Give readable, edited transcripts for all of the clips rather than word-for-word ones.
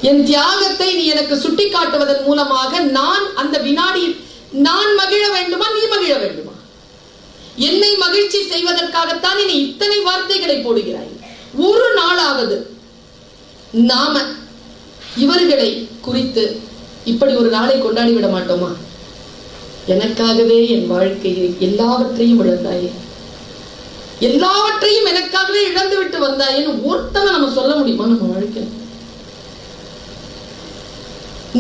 என் தியாகத்தை நீ எனக்கு சுட்டி காட்டுவதன் மூலமாக நான் அந்த வினாடி நான் மகிழ வேண்டுமா, நீ மகிழ வேண்டுமா? என்னை மகிழ்ச்சி செய்வதற்காகத்தான் நீ இத்தனை வார்த்தைகளை போடுகிறாய். ஒரு நாளாவது நாம இவர்களை குறித்து இப்படி ஒரு நாளை கொண்டாடி விட மாட்டோமா? எனக்காகவே என் வாழ்க்கையை எல்லாவற்றையும் இழந்தாயே, எல்லாவற்றையும் எனக்காகவே இழந்து விட்டு வந்தாயேன்னு ஒருத்தவன் நம்ம சொல்ல முடியுமா? நம்ம வாழ்க்கை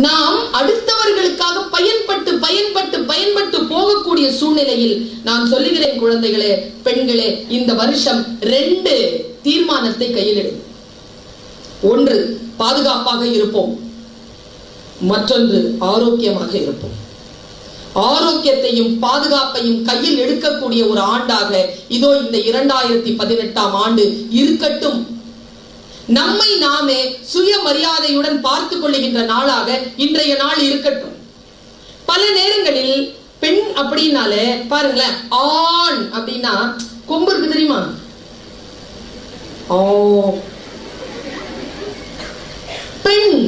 நாம் அடுத்தவர்களுக்காக பயன்பட்டு பயன்பட்டு பயன்பட்டு போகக்கூடிய சூழ்நிலையில் நான் சொல்லுகிறேன் குழந்தைகளே, பெண்களே, இந்த வருஷம் 2 தீர்மானத்தை கையில் எடு. ஒன்று, பாதுகாப்பாக இருப்போம். மற்றொன்று, ஆரோக்கியமாக இருப்போம். ஆரோக்கியத்தையும் பாதுகாப்பையும் கையில் எடுக்கக்கூடிய ஒரு ஆண்டாக இதோ இந்த 2018ஆம் ஆண்டு இருக்கட்டும். நம்மை நாமே சுயமரியாதையுடன் பார்த்துக் கொள்ளுகின்ற நாளாக இன்றைய நாள் இருக்கட்டும். பல நேரங்களில் பெண் அப்படின்னாலே பாருங்களேன், ஆண் அப்படின்னா கொம்பு இருக்கு தெரியுமா? பெண்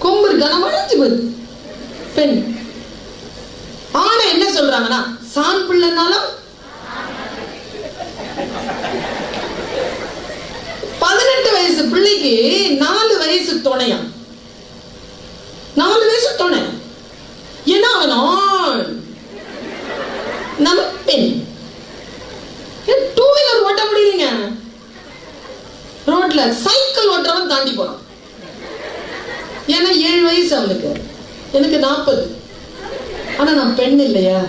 கொம்பு இருக்கு, பெண். ஆணை என்ன சொல்றாங்கன்னா சான் பிள்ளைனாலும் 18 வயசு பிள்ளைக்கு 4 வயசு துணையா, 4 வயசு துணை. ஏன்னா அவன் ஆண், நம்ம பெண். 2 வீலர் ஓட்ட முடியலங்க, ரோட்ல சைக்கிள் ஓட்டுறவன் தாண்டி போறான். ஏன்னா 7 வயசு அவனுக்கு, எனக்கு 40. ஆனா நான் பெண் இல்லையா?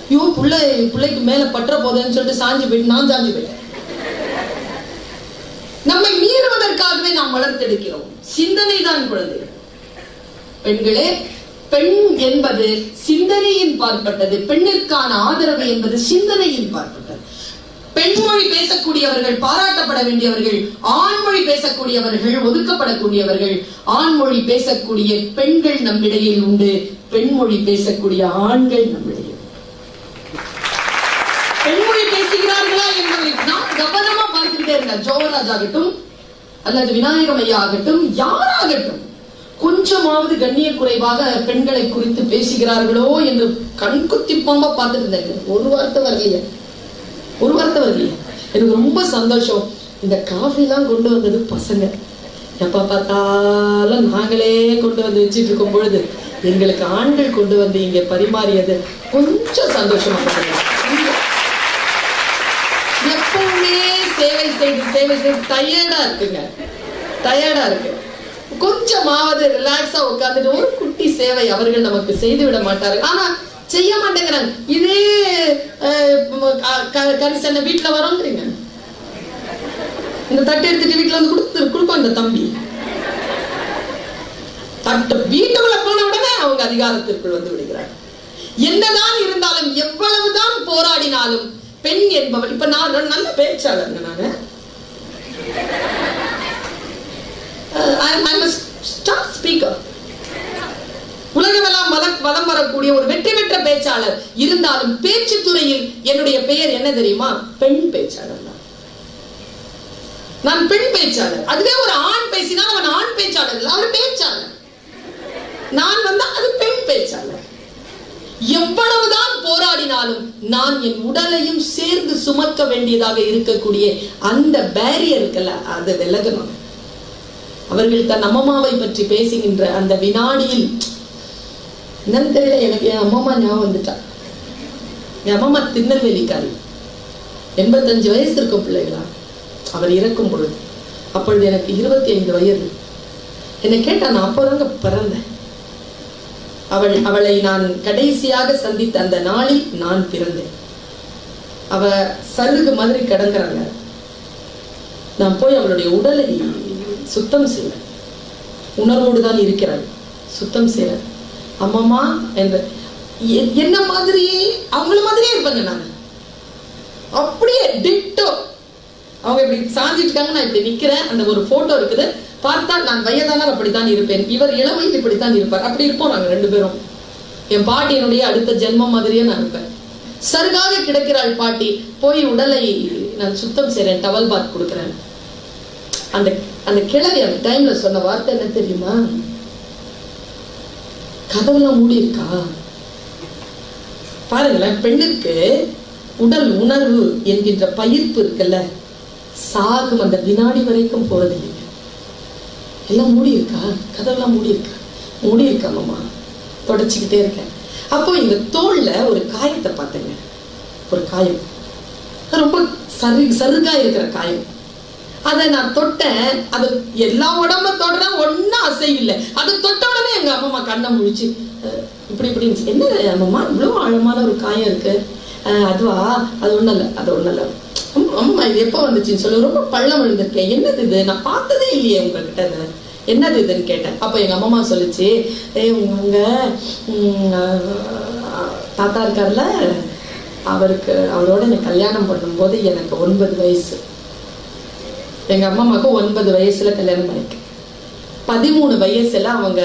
ஐயோ பிள்ளைக்கு மேல பற்ற போதுன்னு சொல்லிட்டு சாஞ்சி போயிட்டு நான் சாஞ்சி போயிட்டேன். நம்மை மீறுவதற்காகவே நாம் வளர்த்தெடுக்கிறோம். சிந்தனை தான் குழந்தைகள். பெண்களே, பெண் என்பது சிந்தனையின் பார்ப்பட்டது. பெண்ணிற்கான ஆதரவு என்பது சிந்தனையின் பார்ப்பட்டது. பெண்மொழி பேசக்கூடியவர்கள் பாராட்டப்பட வேண்டியவர்கள், ஆண்மொழி பேசக்கூடியவர்கள் ஒதுக்கப்படக்கூடியவர்கள். ஆண்மொழி பேசக்கூடிய பெண்கள் நம்மிடையில் உண்டு, பெண்மொழி பேசக்கூடிய ஆண்கள் நம்மிடையில். பெண்மொழி பேசுகிறார்களா என்பதை நாம் கவனமா பார்த்துக்கிட்டே இருக்க. ஜோகராஜ் ஆகட்டும் அல்லது விநாயகம் ஐயா ஆகட்டும், யாராகட்டும், கொஞ்சமாவது கண்ணிய குறைவாக பெண்களை குறித்து பேசுகிறார்களோ என்று கண்குத்தி பாம்பா பார்த்துட்டு இருந்தாங்க. ஒரு வார்த்தை வரலையே. எனக்கு ரொம்ப சந்தோஷம். இந்த காஃபி எல்லாம் கொண்டு வந்தது பசங்க. எப்ப பார்த்தாலும் நாங்களே கொண்டு வந்து வச்சுட்டு இருக்கும் பொழுது எங்களுக்கு ஆண்கள் கொண்டு வந்து இங்க பரிமாறியது கொஞ்சம் சந்தோஷமா இருக்கு. எப்பவுமே சேவை செய்து டயர்டா இருக்கு. கொஞ்சமாவது ரிலாக்ஸா உட்காந்துட்டு ஒரு குட்டி சேவை அவர்கள் நமக்கு செய்து விட மாட்டார்கள். ஆனா செய்ய மாட்டேங்கிறாங்க. இதே கரிசனை வீட்டுல வரோங்கிறீங்க, இந்த தட்டை எடுத்துட்டு வீட்டுல வந்து கொடுப்போம். இந்த தம்பி தட்டு வீட்டுக்குள்ள போன உடனே அவங்க அதிகாரத்திற்குள் வந்து விடுகிறார். என்னதான் இருந்தாலும் எவ்வளவுதான் போராடினாலும் பெண் என்பவர், இப்ப நான் நல்ல பேச்சாளருங்க, நானு உலகமெல்லாம் வலம் வரக்கூடிய ஒரு வெற்றி பெற்ற பேச்சாளர் இருந்தாலும் பேச்சு துறையில் என்னுடைய பெயர் என்ன தெரியுமா? பெண் பேச்சாளர் தான். நான் பெண் பேச்சாளர். அதுவே ஒரு ஆண் பேசினால் அவன் ஆண் பேச்சாளர் இல்லை, அவர் பேச்சாளர். நான் வந்தா அது பெண் பேச்சாளர். எவ்வளவுதான் போராடினாலும் நான் என் உடலையும் சேர்ந்து சுமக்க வேண்டியதாக இருக்கக்கூடிய அந்த பேரியர் இருக்குல்ல, அது விலகணும். அவர்கள் தன் அம்மாவை பற்றி பேசுகின்ற அந்த வினாடியில் என்னன்னு தெரியல, எனக்கு என் அம்மா ஞாபகம் வந்துட்டா. என் அம்மா திருநெல்வேலிக்காரி, 85 வயசு இருக்கும் பிள்ளைகளா. அவர் இறக்கும் பொழுது அப்பொழுது எனக்கு 25 வயது. என்னை கேட்டா நான் அப்போதாங்க பிறந்தேன். அவளை நான் கடைசியாக சந்தித்த அந்த நாளில் நான் பிறந்தேன். அவ சருகு மாதிரி கிடங்குறாங்க. நான் போய் அவளுடைய உடலை சுத்தம் செய்ய, உணர்வோடு தான் இருக்கிறாள், சுத்தம் செய்ய. அம்மாமா என்ற என்ன மாதிரியே அவங்கள மாதிரியே இருப்பாங்க. நான் அப்படியே டிட்டோ. அவங்க இப்படி சாஞ்சிட்டு, நான் இப்படி நிக்கிறேன். அந்த ஒரு போட்டோ இருக்குது, பார்த்தா நான் வயதானால் அப்படித்தான் இருப்பேன், இவர் இளமையில் இப்படித்தான் இருப்பார். அப்படி இருப்போம் நாங்க 2 பேரும். என் பாட்டியினுடைய அடுத்த ஜென்மம் மாதிரியே நான் இருப்பேன். சருகாக கிடக்கிறாள் பாட்டி. போய் உடலை நான் சுத்தம் செய்றேன், டவல் பாத் கொடுக்குறேன். அந்த அந்த கிழவி அந்த டைம்ல சொன்ன வார்த்தை என்ன தெரியுமா? கதவுலாம் மூடி இருக்கா? பாருங்களேன், பெண்ணுக்கு உடல் உணர்வு என்கின்ற பயிர்ப்பு இருக்குல்ல, சாகும் அந்த வினாடி வரைக்கும் போறதில்லை. எல்லாம் மூடி இருக்கா? கதவுலாம் மூடி இருக்கா? மூடி இருக்காமம்மா, தொடச்சிக்கிட்டே இருக்கேன். அப்போ இந்த தோல்ல ஒரு காயத்தை பார்த்தேங்க. ஒரு காயம், ரொம்ப சருகா இருக்கிற காயம். அதை நான் தொட்டேன். அது எல்லா உடம்ப தொடர ஒன்னும் அசைவில்லை. அது தொட்ட உடனே எங்க அம்மா கண்ணை முழிச்சு இப்படி இப்படி என்ன அம்மா இவ்வளவு ஆழமான ஒரு காயம் இருக்கு? அதுவா? அது ஒண்ணும் இல்லை, அது ஒண்ணும் இல்லை. அம்மா இது எப்போ வந்துச்சுன்னு சொல்லி ரொம்ப பள்ளம் விழுந்திருக்கேன். என்னது இது? நான் பார்த்ததே இல்லையே உங்ககிட்ட. என்னது இதுன்னு கேட்டேன். அப்ப எங்க அம்மா சொல்லிச்சு, உங்க தாத்தா இருக்காருல்ல, அவரோட எனக்கு கல்யாணம் பண்ணும்போது எனக்கு 9 வயசு. எங்க அம்மாவுக்கு 9 வயசுல கல்யாணம் பண்ணிருக்கு. 13 வயசுல அவங்க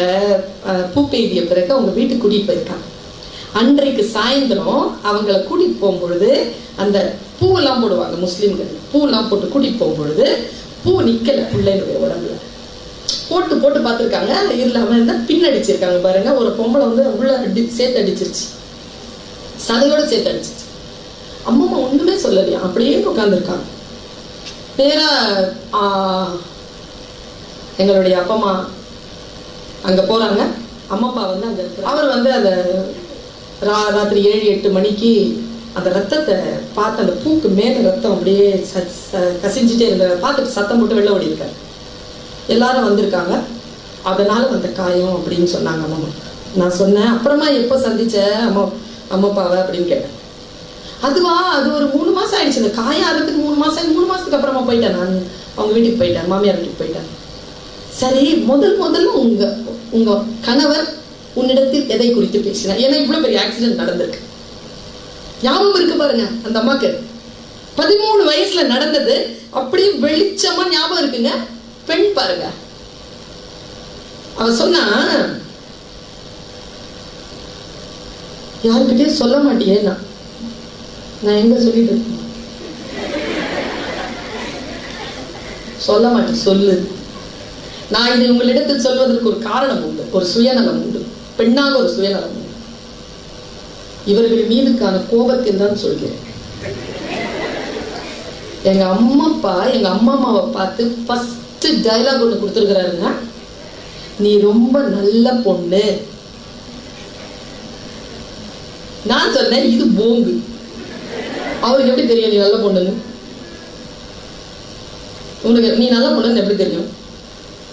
பூ பெய்திய பிறகு அவங்க வீட்டுக்கு கூட்டிட்டு போயிருக்காங்க. அன்றைக்கு சாயந்தரம் அவங்களை கூட்டிட்டு போகும்பொழுது அந்த பூவெல்லாம் போடுவாங்க முஸ்லீம்கள். பூவெல்லாம் போட்டு கூட்டிட்டு போகும்பொழுது பூ நிக்கல பிள்ளைகளுடைய உடம்புல. போட்டு போட்டு பார்த்துருக்காங்க, இல்லாம இருந்தா பின்னடிச்சிருக்காங்க பாருங்க. ஒரு பொம்பளை உள்ள சேர்த்து அடிச்சிருச்சு, சதையோட சேர்த்து அடிச்சிருச்சு. அம்மா ஒண்ணுமே சொல்லலையா, அப்படியே உட்காந்துருக்காங்க. நேரா எங்களுடைய அப்பா அம்மா அங்க போறாங்க. அம்மா அப்பா அங்க அவர் அந்த ராத்திரி 7-8 மணிக்கு அந்த ரத்தத்தை பார்த்து, அந்த பூக்கு மேல ரத்தம் அப்படியே கசிஞ்சுட்டே இருந்த பார்த்துட்டு சத்தம் போட்டு வெளில ஓடி இருக்காரு. எல்லாரும் வந்திருக்காங்க. அதனால வந்த காயம் அப்படின்னு சொன்னாங்க அம்மா. நான் சொன்னேன், அப்புறமா எப்போ சந்திச்ச அம்மா அப்பாவை அப்படின்னு கேட்டேன். அதுவா, அது ஒரு 3 மாசம் ஆயிடுச்சு. இந்த காயம் ஆகிறதுக்கு 3 மாசத்துக்கு அப்புறமா போயிட்டேன். நான் அவங்க வீட்டுக்கு போயிட்டேன், மாமியார் வீட்டுக்கு போயிட்டேன். சரி, முதல்ல உங்க கணவர் உன்னிடத்தில் எதை குறித்து பேசினார்? ஏன்னா இவ்வளவு பெரிய ஆக்சிடென்ட் நடந்திருக்கு. ஞாபகம் இருக்கு பாருங்க அந்த அம்மாக்கு. 13 வயசுல நடந்தது அப்படியே வெளிச்சமா ஞாபகம் இருக்குங்க. பெண் பாருங்க, அவ சொன்னா, யாருக்கிட்டே சொல்ல மாட்டியே. நான் எங்க சொல்லிட்டு இருக்கேன்? சொல்ல மாட்டேன், சொல்லு. நான் இதை உங்களிடத்தில் சொல்வதற்கு ஒரு காரணம் உண்டு, ஒரு சுயநலம் உண்டு. பெண்ணாக ஒரு சுயநலம் உண்டு. இவர்கள் மீதுக்கான கோபத்தில் தான் சொல்கிறேன். எங்க அம்மா அம்மாவை பார்த்து ஃபர்ஸ்ட் டயலாக் ஒன்று கொடுத்துருக்கிறாருங்க. நீ ரொம்ப நல்ல பொண்ணு. நான் சொன்னேன், இது போங்கு. அவருக்கு எப்படி தெரியும் நீ நல்ல பொண்ணுன்னு? உனக்கு நீ நல்ல பொண்ணுன்னு எப்படி தெரியும்?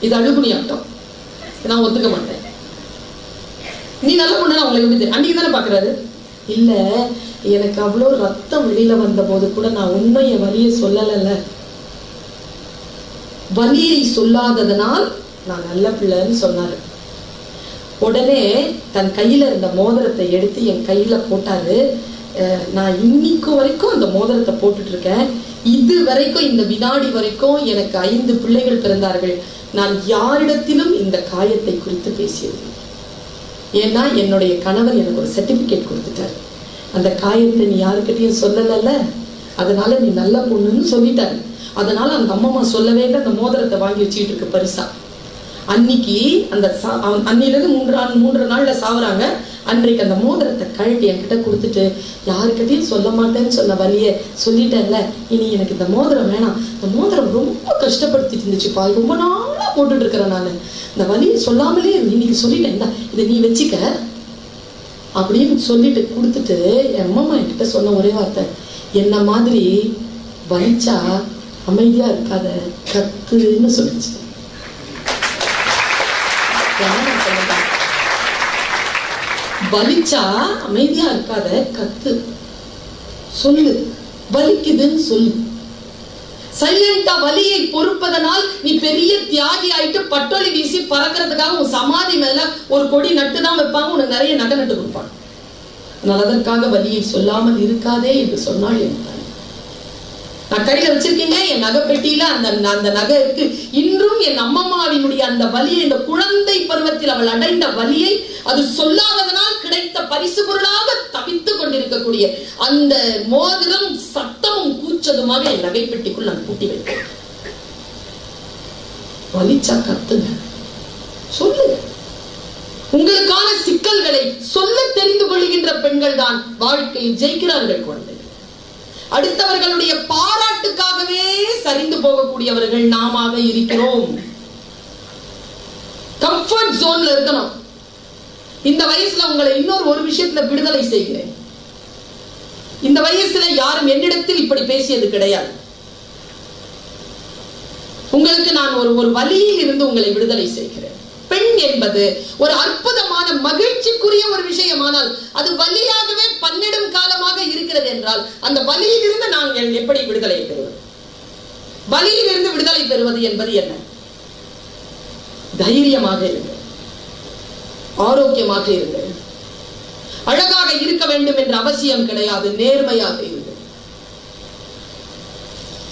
இது அழுகுனி ஆட்டம், நான் ஒத்துக்க மாட்டேன். நீ நல்ல பொண்ணுன்னு அவங்களுக்கு எப்படி தெரியும்? அன்னைக்கு தானே பாக்குறாரு. இல்ல, எனக்கு அவ்வளோ ரத்தம் வெளியில வந்த போது கூட நான் உண்மையை வலியை சொல்லல. வலியை சொல்லாததனால் நான் நல்ல பிள்ளைன்னு சொன்னாரு. உடனே தன் கையில இருந்த மோதிரத்தை எடுத்து என் கையில போட்டாரு. நான் இன்னைக்கு வரைக்கும் அந்த மோதிரத்தை போட்டுட்டு இருக்கேன். இது வரைக்கும், இந்த வினாடி வரைக்கும் எனக்கு 5 பிள்ளைகள் பிறந்தார்கள். நான் யாரிடத்திலும் இந்த காயத்தை குறித்து பேசியது. ஏன்னா என்னுடைய கணவர் எனக்கு ஒரு சர்டிபிகேட் கொடுத்துட்டாரு. அந்த காயத்தை நீ யாருக்கிட்டையும் சொல்லல, அதனால நீ நல்ல பொண்ணுன்னு சொல்லிட்டாரு. அதனால அந்த அம்மா சொல்லவே இல்லை. அந்த மோதிரத்தை வாங்கி வச்சுக்கிட்டு இருக்கு பரிசா. அன்னைக்கு அன்னிலிருந்து 3 நாள்ல சாவுறாங்க. அன்றைக்கு அந்த மோதிரத்தை கழட்டி என்கிட்ட கொடுத்துட்டு, யாருக்கிட்டையும் சொல்ல மாட்டேன்னு சொன்ன வழிய சொல்லிட்டேன்ல, இனி எனக்கு இந்த மோதிரம் வேணாம். இந்த மோதிரம் ரொம்ப கஷ்டப்படுத்திட்டு இருந்துச்சுப்பா, ரொம்ப நாளா போட்டுட்டு இருக்கிறேன் நான். இந்த வழியை சொல்லாமலே இன்னைக்கு சொல்லிட்டேன், இதை நீ வச்சுக்க அப்படின்னு சொல்லிட்டு கொடுத்துட்டு, என் அம்மா என்கிட்ட சொன்ன ஒரே வார்த்தை, என்ன மாதிரி வலிச்சா அமைதியா இருக்காத, கத்துன்னு சொல்லிச்சு. வலிச்சா அமைதியா இருக்காத, கத்து, சொல்லு, வலிக்குதுன்னு சொல்லு. சைலண்டா வலியை பொறுப்பதனால் நீ பெரிய தியாகி ஆயிட்டு பட்டொலி வீசி பறக்கிறதுக்காக உன் சமாதி மேல ஒரு கொடி நட்டுதான் வைப்பாங்க, உனக்கு நிறைய நகை நட்டு கொடுப்பாங்க. ஆனால் அதற்காக வலியை சொல்லாமல் இருக்காதே என்று சொன்னால் என்ன? நான் கையில வச்சிருக்கீங்க என் நகை பெட்டியில அந்த நகை இருக்கு. இன்றும் என் அம்மம்மாவினுடைய அந்த வலியை, இந்த குழந்தை பருவத்தில் அவள் அடைந்த வலியை, அது சொல்லாததனால் கிடைத்த பரிசு பொருளாக தவித்துக் கொண்டிருக்கக்கூடிய அந்த மோதிரம் சத்தமும் கூச்சதுமாக என் நகை பெட்டிக்குள் நான் பூட்டி வைத்தேன். வலிச்சா கத்துங்க, சொல்லுங்க. உங்களுக்கான சிக்கல்களை சொல்ல தெரிந்து கொள்கின்ற பெண்கள் தான் வாழ்க்கையில் ஜெயிக்கிறார்கள். குழந்தைகள் அடுத்தவர்களுடைய பாராட்டுக்காகவே சரிந்து போகக்கூடியவர்கள் நாம இருக்கிறோம். கம்ஃபர்ட் ஜோன்ல இருக்கணும். இந்த வயசுல உங்களை இன்னொரு ஒரு விஷயத்துல விடுதலை செய்கிறேன். இந்த வயசுல யாரும் என்னிடத்தில் இப்படி பேசியது கிடையாது. உங்களுக்கு நான் ஒரு வலியில் இருந்து உங்களை விடுதலை செய்கிறேன். பெண் என்பது ஒரு அற்புதமான மகிழ்ச்சிக்குரிய ஒரு விஷயமானால் அது வலியாகவே பன்னெடும் காலமாக இருக்கிறது என்றால் அந்த வலியில் இருந்து நாங்கள் எப்படி விடுதலை பெறுவது? வலியில் இருந்து விடுதலை பெறுவது என்பது என்ன? தைரியமாக இருங்கள், ஆரோக்கியமாக இருங்கள். அழகாக இருக்க வேண்டும் என்ற அவசியம் கிடையாது, நேர்மையாக இருங்கள்.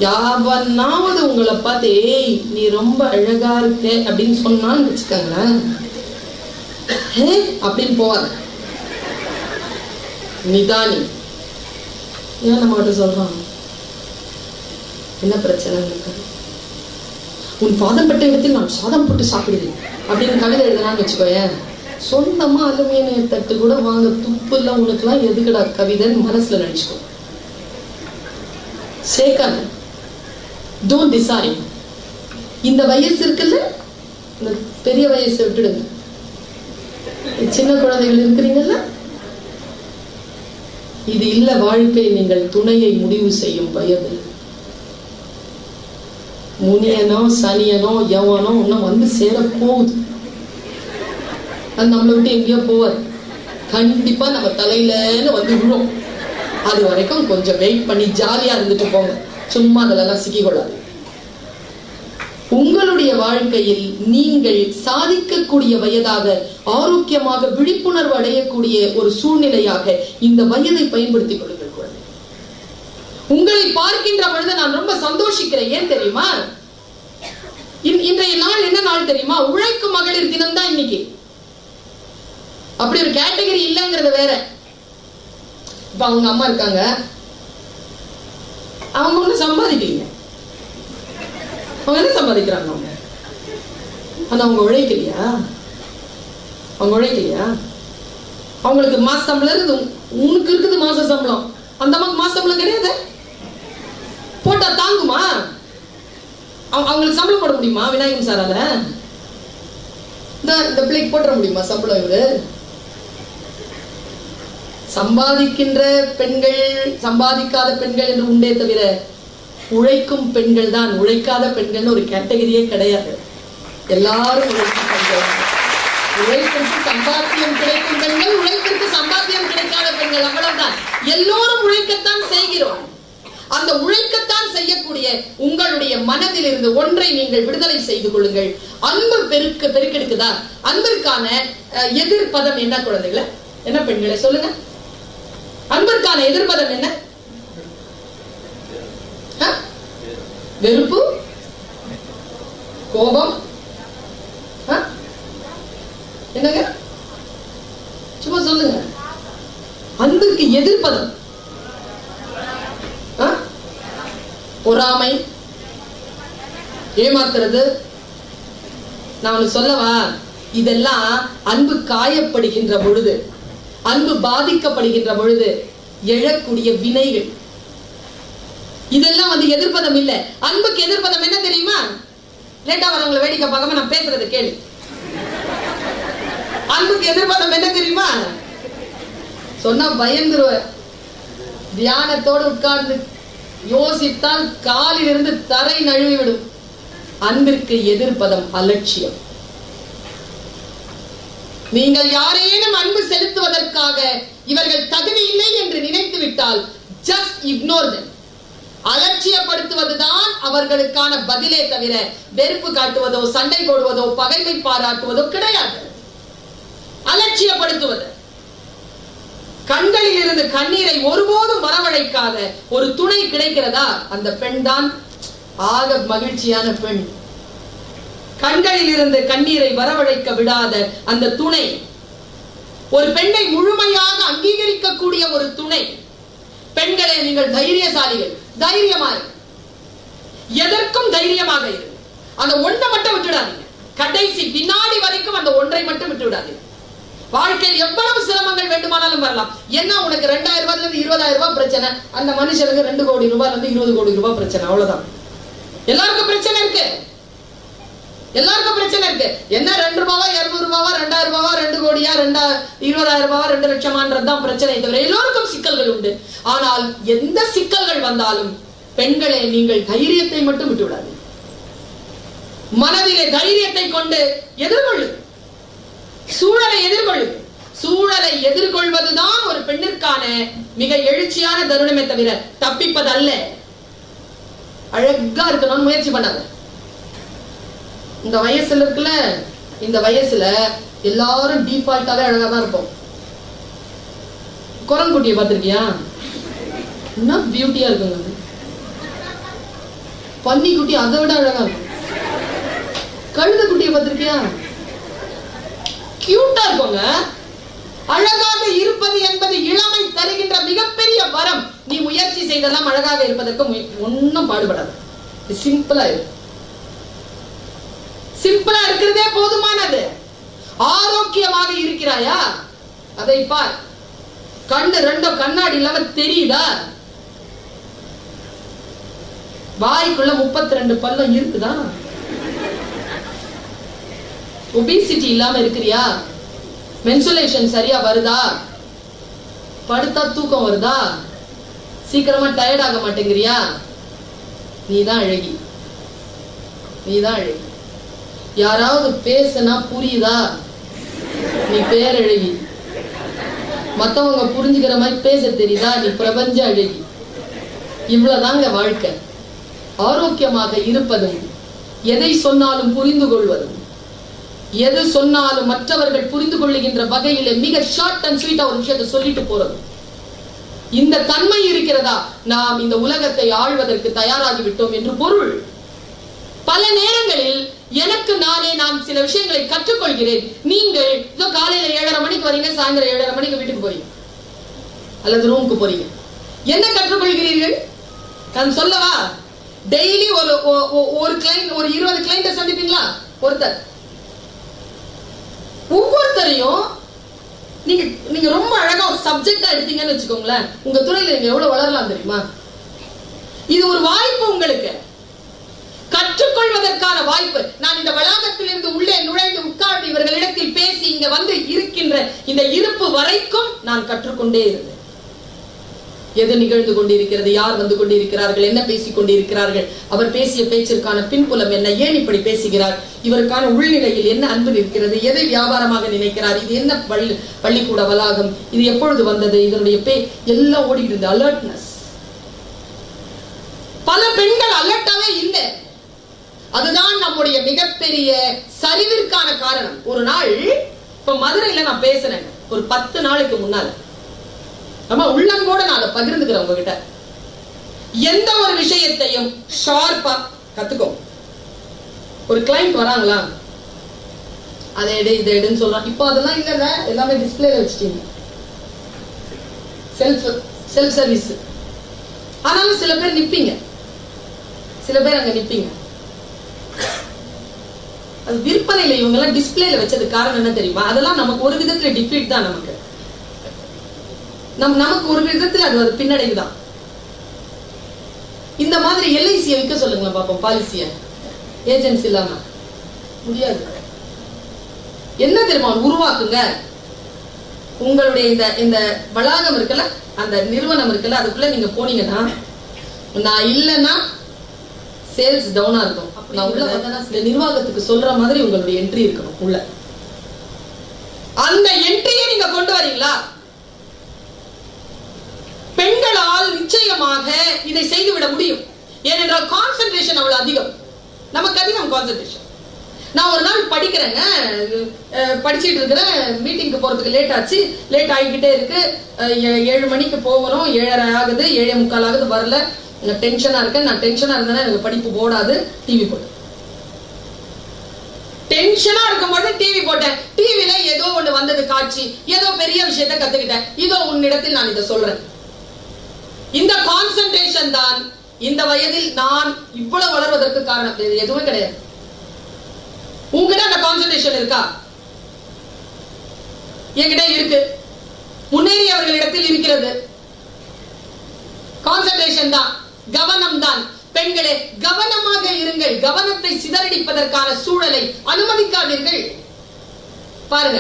யாவனாவது உங்களை பார்த்து ஏய் நீ ரொம்ப அழகா இருக்க அப்படின்னு சொன்னான்னு வச்சுக்கோங்களேன், அப்படின்னு போவாங்க. நிதானி ஏன் நம்ம கிட்ட சொல்றான், என்ன பிரச்சனை இருக்கு? உன் பாதம் பட்ட இடத்தில் நான் சாதம் போட்டு சாப்பிடுவேன் அப்படின்னு கவிதை எழுதுனான்னு வச்சுக்கோயேன், சொந்தமா அலுமினிய தட்டு கூட வாங்க துப்பு இல்ல உனக்குலாம் எதுக்குடா கவிதைன்னு மனசுல நினைச்சுக்கோ. சேர்க்காத, டோன்ட் டிசைட். இந்த வயசு இருக்குல்ல, இந்த பெரிய வயசை விட்டுடுங்க. சின்ன குழந்தைகள் இருக்கிறீங்கல்ல, இது இல்ல வாழ்க்கை. நீங்கள் துணையை முடிவு செய்யும் வயது. முனியனோ சனியனோ எவனோ இன்னும் வந்து சேர போகுது. அது நம்மளை விட்டு எங்கேயோ போவார், கண்டிப்பா நம்ம தலையில வந்து விழும். அது வரைக்கும் கொஞ்சம் வெயிட் பண்ணி ஜாலியா இருந்துட்டு போங்க, சும்மா அதெல்லாம் சிக்கிக்கொள்ளாது. உங்களுடைய வாழ்க்கையில் நீங்கள் சாதிக்கக்கூடிய வயதாக, ஆரோக்கியமாக விழிப்புணர்வு அடையக்கூடிய ஒரு சூழ்நிலையாக இந்த வயதை பயன்படுத்திக் கொள்ளுங்கள். உங்களை பார்க்கின்ற பொழுது நான் ரொம்ப சந்தோஷிக்கிறேன். ஏன் தெரியுமா? இன்றைய நாள் என்ன நாள் தெரியுமா? உழைக்கும் மகளிர் தினம் தான் இன்னைக்கு. அப்படி ஒரு கேட்டகரி இல்லைங்கிறது வேற. இப்ப அவங்க அம்மா இருக்காங்க, அவங்க ஒண்ணு சம்பாதிக்கலீங்க. அவங்க என்ன சம்பாதிக்கிறாங்க? அவங்க ஆனா அவங்க உழைக்கலையா? அவங்க உழைக்கலையா? அவங்களுக்கு மாச சம்பளம் இருக்குது, உனக்கு இருக்குது மாச சம்பளம், அந்த அம்மாக்கு மாச சம்பளம் கிடையாது. போட்டா தாங்குமா? அவங்களுக்கு சம்பளம் போட முடியுமா விநாயகன் சாரால? இந்த பிள்ளைக்கு போட்டுற முடியுமா சம்பளம்? இவரு சம்பாதிக்கின்ற பெண்கள், சம்பாதிக்காத பெண்கள் என்று உண்டே தவிர உழைக்கும் பெண்கள் தான். உழைக்காத பெண்கள் ஒரு கேட்டகரியே கிடையாது. எல்லாரும் உழைக்கும் பெண்கள். உழைப்பிற்கு சம்பாத்தியம் கிடைக்கும் பெண்கள், உழைப்பிற்கு சம்பாத்தியம் கிடைக்காத பெண்கள், அவ்வளவுதான். எல்லோரும் உழைக்கத்தான் செய்கிறோம். அந்த உழைக்கத்தான் செய்யக்கூடிய உங்களுடைய மனதில் இருந்து ஒன்றை நீங்கள் விடுதலை செய்து கொள்ளுங்கள். அன்பு பெருக்கெடுக்குதா? அன்பிற்கான எதிர்ப்பதம் என்ன குழந்தைகளை? என்ன பெண்களை சொல்லுங்க, அன்பிற்கான எதிர்ப்பதம் என்ன? வெறுப்பு, கோபம், என்னங்க சும்மா சொல்லுங்க. அன்புக்கு எதிர்ப்பதம் பொறாமை, ஏமாத்துறது. நான் உனக்கு சொல்லவா, இதெல்லாம் அன்பு காயப்படுகின்ற பொழுது, அன்பு பாதிக்கப்படுகின்ற பொழுது எழக்கூடிய வினைகள். இதெல்லாம் வந்து எதிர்ப்பதம் இல்ல. அன்புக்கு எதிர்ப்பதம் என்ன தெரியுமா? லேட்டா வரவங்களை வேடிக்கை பார்க்காம நான் பேசுறது கேளு. அன்புக்கு எதிர்ப்பதம் என்ன தெரியுமா? சொன்னா பயந்துருவ. தியானத்தோடு உட்கார்ந்து யோசித்தால் காலில் இருந்து தரை நழுவி விடும். அன்பிற்கு எதிர்ப்பதம் அலட்சியம். நீங்கள் யாரேனும் அன்பு செலுத்துவதற்காக இவர்கள் தகுதி இல்லை என்று நினைத்து விட்டால் just ignore them. அலட்சியப்படுத்துவதுதான் அவர்களுக்கான பதிலே தவிர வெறுப்பு காட்டுவதோ, சண்டை போடுவதோ, பகைமை பாராட்டுவதோ கிடையாது. அலட்சியப்படுத்துவது. கண்களில் இருந்து கண்ணீரை ஒருபோதும் வரவழைக்காத ஒரு துணை கிடைக்கிறதா? அந்த பெண் தான் ஆக மகிழ்ச்சியான பெண். கண்களில் இருந்து கண்ணீரை வரவழைக்க விடாத அந்த துணை, ஒரு பெண்ணை முழுமையாக அங்கீகரிக்கக்கூடிய ஒரு துணை. பெண்களே, நீங்கள் தைரியசாலிகள். தைரியமாக, எதற்கும் தைரியமாக இரு. அந்த ஒன்றை மட்டும் விட்டுடாதீங்க. கடைசி வினாடி வரைக்கும் அந்த ஒன்றை மட்டும் விட்டு விடாதீங்க. வாழ்க்கையில் எவ்வளவு சிரமங்கள் வேண்டுமானாலும் வரலாம். என்ன உனக்கு 2000 ரூபாயில இருந்து 20,000 ரூபாய் பிரச்சனை, அந்த மனுஷனுக்கு 2 கோடி ரூபாயில இருந்து 20 கோடி ரூபாய் பிரச்சனை. அவ்வளவுதான். எல்லாருக்கும் பிரச்சனை இருக்கு. எல்லாருக்கும் பிரச்சனை இருக்கு. என்ன 2 ரூபாவா 200 ரூபாவா 2000 ரூபாவா 2 கோடியா 20,000 ரூபாவா 2 லட்சமான்றதுதான் பிரச்சனை தவிர எல்லோருக்கும் சிக்கல்கள் உண்டு. ஆனால் எந்த சிக்கல்கள் வந்தாலும் பெண்களே நீங்கள் தைரியத்தை மட்டும் விட்டு விடாது. மனதிலே தைரியத்தை கொண்டு எதிர்கொள்ளு. சூழலை எதிர்கொள்ளு. சூழலை எதிர்கொள்வதுதான் ஒரு பெண்ணிற்கான மிக எழுச்சியான தருணமே தவிர தப்பிப்பது அல்ல. அழகா இருக்கணும்னு முயற்சி பண்ணாத. இந்த வயசுல இருக்குல்ல, இந்த வயசுல எல்லாரும் டிஃபால்ட்டாவே அழகா தான் இருப்போம். குரங்குட்டியை பார்த்திருக்கியா? என்ன பியூட்டியா இருக்குங்க. பன்னி குட்டி அதை விட அழகா இருக்கும். கழுத குட்டியை பார்த்திருக்கியா? கியூட்டா இருக்குங்க. அழகாக இருப்பது என்பது இளமை தருகின்ற மிகப்பெரிய வரம். நீ முயற்சி செய்தெல்லாம் அழகாக இருப்பதற்கு ஒன்னும் பாடுபடாது. சிம்பிளா இரு. சிம்பிளா இருக்கிறதே போதுமானது. ஆரோக்கியமாக இருக்கிறாயா? அதை பார். கண்ணு 2 கண்ணாடி இல்லாம தெரியுதா? வாய்க்குள்ள 32 பல்லம் இருக்குதா? ஒபிசிட்டி இல்லாம இருக்கிறியா? மென்சுலேஷன் சரியா வருதா? படுத்தா தூக்கம் வருதா? சீக்கிரமா டயர்ட் ஆக மாட்டேங்கிறியா? நீதான் அழகி. நீதான் அழகி. யாராவது பேசுனா புரியுதா? நீ பேரழகி. மத்தவங்க புரிஞ்சுக்கிற மாதிரி பேச தெரியுதா? நீ பிரபஞ்ச அழகி. இவ்வளவுதாங்க வாழ்க்கை. ஆரோக்கியமாக இருப்பதும், எதை சொன்னாலும் புரிந்து கொள்வதும், எது சொன்னாலும் மற்றவர்கள் புரிந்து கொள்ளுகின்ற வகையில மிக ஷார்ட் அண்ட் ஸ்வீட்டா ஒரு விஷயத்தை சொல்லிட்டு போறது. இந்த தன்மை இருக்கிறதா, நாம் இந்த உலகத்தை ஆழ்வதற்கு தயாராகி விட்டோம் என்று பொருள். பல நேரங்களில் எனக்கு நானே நான் சில விஷயங்களை கற்றுக்கொள்கிறேன். நீங்கள் இதோ காலையில 7:30 மணிக்கு வரீங்க, சாயந்தரம் 7:30 மணிக்கு வீட்டுக்கு போறீங்க அல்லது ரூமுக்கு போறீங்க. என்ன கற்றுக்கொள்கிறீர்கள்? நான் சொல்லவா? டெய்லி ஒரு கிளைண்ட், ஒரு 20 கிளைண்ட சந்திப்பீங்களா? ஒருத்தர். ஒவ்வொருத்தரையும் நீங்க ரொம்ப அழகா ஒரு சப்ஜெக்டா எடுத்தீங்கன்னு வச்சுக்கோங்களேன், உங்க துறையில நீங்க எவ்வளவு வளரலாம் தெரியுமா? இது ஒரு வாய்ப்பு உங்களுக்கு, கற்றுக்கொள்வதற்கான வாய்ப்பு. நான் இந்த வளாகத்தில் இருந்து உள்ளே நுழைந்து உட்கார்ந்து இவர்களிடத்தில் பேசி இங்க வந்து இருக்கின்ற இந்த இருப்பு வரைக்கும் நான் கற்றுக்கொண்டே இருந்தேன். எது நிகழ்ந்து கொண்டிருக்கிறது, யார் வந்து கொண்டிருக்கிறார்கள், என்ன பேசிக் கொண்டிருக்கிறார்கள், அவர் பேசிய பேச்சிற்கான பின்புலம் என்ன, ஏன் இப்படி பேசுகிறார், இவருக்கான உள்நிலையில் என்ன அன்பு இருக்கிறது, எதை வியாபாரமாக நினைக்கிறார், இது என்ன பள்ளிக்கூட வளாகம், இது எப்பொழுது வந்தது, இதனுடைய எல்லாம் ஓடிட்டு இருந்தது. அலர்ட்னஸ். பல பெண்கள் அலர்ட்டாவே இல்லை. அதுதான் நம்முடைய மிகப்பெரிய சரிவிற்கான காரணம். ஒரு நாள் இப்ப மதுரையில நான் பேசுறேன், ஒரு 10 நாளுக்கு முன்னால. நம்ம உள்ளங்கோட நான் அதை பகிர்ந்துக்கிறேன் உங்ககிட்ட. எந்த ஒரு விஷயத்தையும் ஷார்ப்பா கத்துக்கோ. ஒரு கிளைண்ட் வராங்களா, அதை எடு இதை எடுன்னு சொல்றான். இப்போ அதெல்லாம் இல்லைல்ல, எல்லாமே டிஸ்பிளேல வச்சுட்டீங்க. Self service. ஆனாலும் சில பேர் நிப்பீங்க, சில பேர் அங்க நிப்பீங்க. அது விற்பனையில இவங்க எல்லாம் டிஸ்பிளேல வச்சது காரணம் என்ன தெரியுமா? அதெல்லாம் நமக்கு ஒரு விதத்துல டிஃபீட் தான். நமக்கு ஒரு விதத்துல அது பின்னடைவு தான். இந்த மாதிரி எல்ஐசியை விற்க சொல்லுங்களேன் பாப்போம். பாலிசிய ஏஜென்சி இல்லாம முடியாது. என்ன தெரியுமா உருவாக்குங்க. உங்களுடைய இந்த வளாகம் இருக்குல்ல, அந்த நிறுவனம் இருக்குல்ல, அதுக்குள்ள நீங்க போனீங்கன்னா, நான் இல்லைன்னா சேல்ஸ் டவுனா இருக்கும். நான் உள்ள வந்தேன்னா நிர்வாகத்துக்கு சொல்ற மாதிரி உங்களுடைய என்ட்ரி இருக்கணும் உள்ள. அந்த என்ட்ரியை நீங்க கொண்டு வரீங்களா? பெண்களால் நிச்சயமாக இதை செய்துவிட முடியும். ஏனென்றால் கான்சென்ட்ரேஷன் அவ்வளவு அதிகம். நமக்கு அதிகம் கான்சென்ட்ரேஷன். நான் ஒரு நாள் படிக்கிறேங்க, படிச்சுட்டு இருக்கிறேன், மீட்டிங்க்கு போறதுக்கு லேட் ஆச்சு. லேட் ஆகிக்கிட்டே இருக்கு. 7 மணிக்கு போகணும், 7:30 ஆகுது, 7:45 ஆகுது, வரல. டென்ஷனா இருக்கேன். நான் டென்ஷனா இருந்தேன்னா எனக்கு படிப்பு போடாது. டிவி போட்டு டென்ஷனா இருக்கும்போது டிவி போட்டேன். டிவில ஏதோ ஒண்ணு வந்தது காட்சி, ஏதோ பெரிய விஷயத்தை கத்துக்கிட்டேன். இதோ உன்னிடத்தில் நான் இதை சொல்றேன். இந்த கான்சென்ட்ரேஷன் தான் இந்த வயதில் நான் இவ்வளவு வளர்வதற்கு காரணம். எதுவுமே கிடையாது. உங்ககிட்ட அந்த கான்சன்ட்ரேஷன் இருக்கா? என்கிட்ட இருக்கு. முன்னேறியவர்களிடத்தில் இருக்கிறது. கான்சன்ட்ரேஷன் தான், கவனம் தான். பெண்களே, கவனமாக இருங்கள். கவனத்தை சிதறடிப்பதற்கான சூழலை அனுமதிக்காதீர்கள். பாருங்க,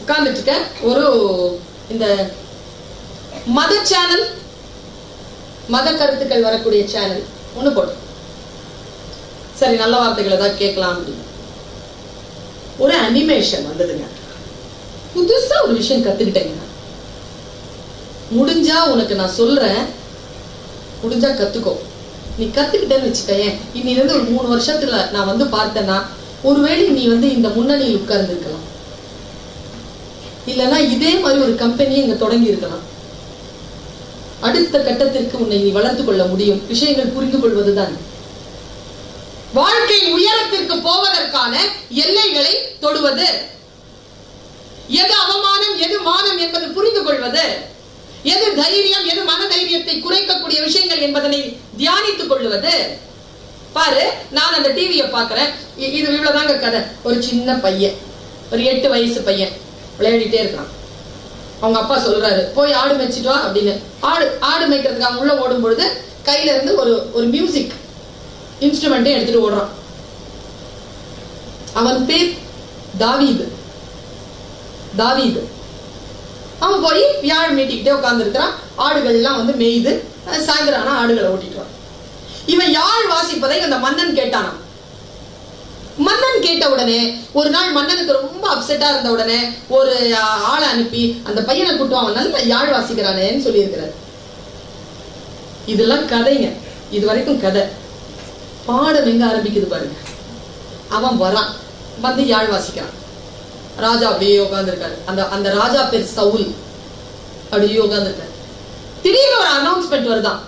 உட்கார்ந்துட்டு இருக்க ஒரு இந்த மத சேனல், மத கருத்துக்கள் வரக்கூடிய சேனல் ஒண்ணு போட்டு, சரி நல்ல வார்த்தைகளை தான் கேட்கலாம் அப்படின்னு ஒரு அனிமேஷன் வந்ததுங்க. புதுசா ஒரு விஷயம் கத்துக்கிட்டேங்க. முடிஞ்சா உனக்கு நான் சொல்றேன், முடிஞ்சா கத்துக்கோ. நீ கத்துக்கிட்டேன்னு வச்சுக்கேன், இன்னிலிருந்து ஒரு 3 வருஷத்துல நான் வந்து பார்த்தேன்னா ஒருவேளை நீ வந்து இந்த முன்னணியில் உட்கார்ந்து இருக்கலாம், இல்லைன்னா இதே மாதிரி ஒரு கம்பெனியை இங்க தொடங்கி இருக்கலாம். அடுத்த கட்டத்திற்கு உன்னை நீ வளர்த்துக் கொள்ள முடியும். விஷயங்கள் புரிந்து கொள்வதுதான். வாழ்க்கை உயரத்திற்கு போவதற்கான எல்லைகளை தொடுவது, எது அவமானம் எது மானம் என்பதை புரிந்து கொள்வது, எது தைரியம் எது மன தைரியத்தை குறைக்கக்கூடிய விஷயங்கள் என்பதனை தியானித்துக் கொள்வது. பாரு, நான் அந்த டிவியை பாக்குறேன், இது இவ்வளவுதாங்க கதை. ஒரு சின்ன பையன், ஒரு 8 வயசு பையன் விளையாடிட்டே இருக்கான். அவங்க அப்பா சொல்றாரு, போய் ஆடு மேய்ச்சிட்டு வா அப்படின்னு. ஆடு மேய்க்கிறதுக்கு அவன் உள்ள ஓடும் பொழுது கையில இருந்து ஒரு மியூசிக் இன்ஸ்ட்ருமெண்ட்டை எடுத்துட்டு ஓடுறான். அவன் பேர் தாவீது. அவன் போய் வியாழ் மீட்டிக்கிட்டே உட்கார்ந்து இருக்கிறான். ஆடுகள் எல்லாம் வந்து மேய்து, சாயந்தரம் ஆடுகளை ஓட்டிட்டு வரான். இவன் யாழ் வாசிப்பதை அந்த மன்னன் கேட்டானான். மன்னன் கேட்ட உடனே ஒரு நாள் மன்னனுக்கு ரொம்ப அப்செட்டா இருந்த உடனே ஒரு ஆளை அனுப்பி அந்த பையனை கூட்டம், அவன் நல்ல யாழ் வாசிக்கிறானேன்னு சொல்லி இருக்கிறார். இதெல்லாம் கதைங்க, இது வரைக்கும் கதை. பாடம் எங்க ஆரம்பிக்குது பாருங்க. அவன் வரான், வந்து யாழ் வாசிக்கிறான். ராஜா அப்படியே உட்கார்ந்து இருக்காரு. அந்த ராஜா பேர் சவுல். அப்படியே உட்கார்ந்து இருக்காரு. திடீர்னு ஒரு அனௌன்ஸ்மெண்ட் வருதான்,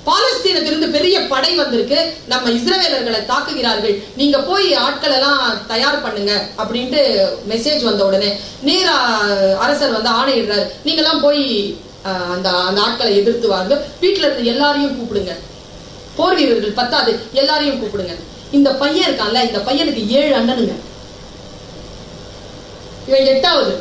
பாலஸ்தீனத்திலிருந்து பெரிய படை வந்திருக்கு, நம்ம இஸ்ரவேலர்களை தாக்குகிறார்கள், நீங்க போய் ஆட்கள் எல்லாம் தயார் பண்ணுங்க அப்படின்ட்டு மெசேஜ் வந்த உடனே நேரா அரசர் வந்து ஆணையிடுறாரு, நீங்க எல்லாம் போய் அந்த ஆட்களை எதிர்த்து வாங்க, வீட்டுல இருந்து எல்லாரையும் கூப்பிடுங்க, போர் வீரர்கள் பத்தாது, எல்லாரையும் கூப்பிடுங்க. இந்த பையன் இருக்கான்ல, இந்த பையனுக்கு 7 அண்ணனுங்க, இவன் 8வது.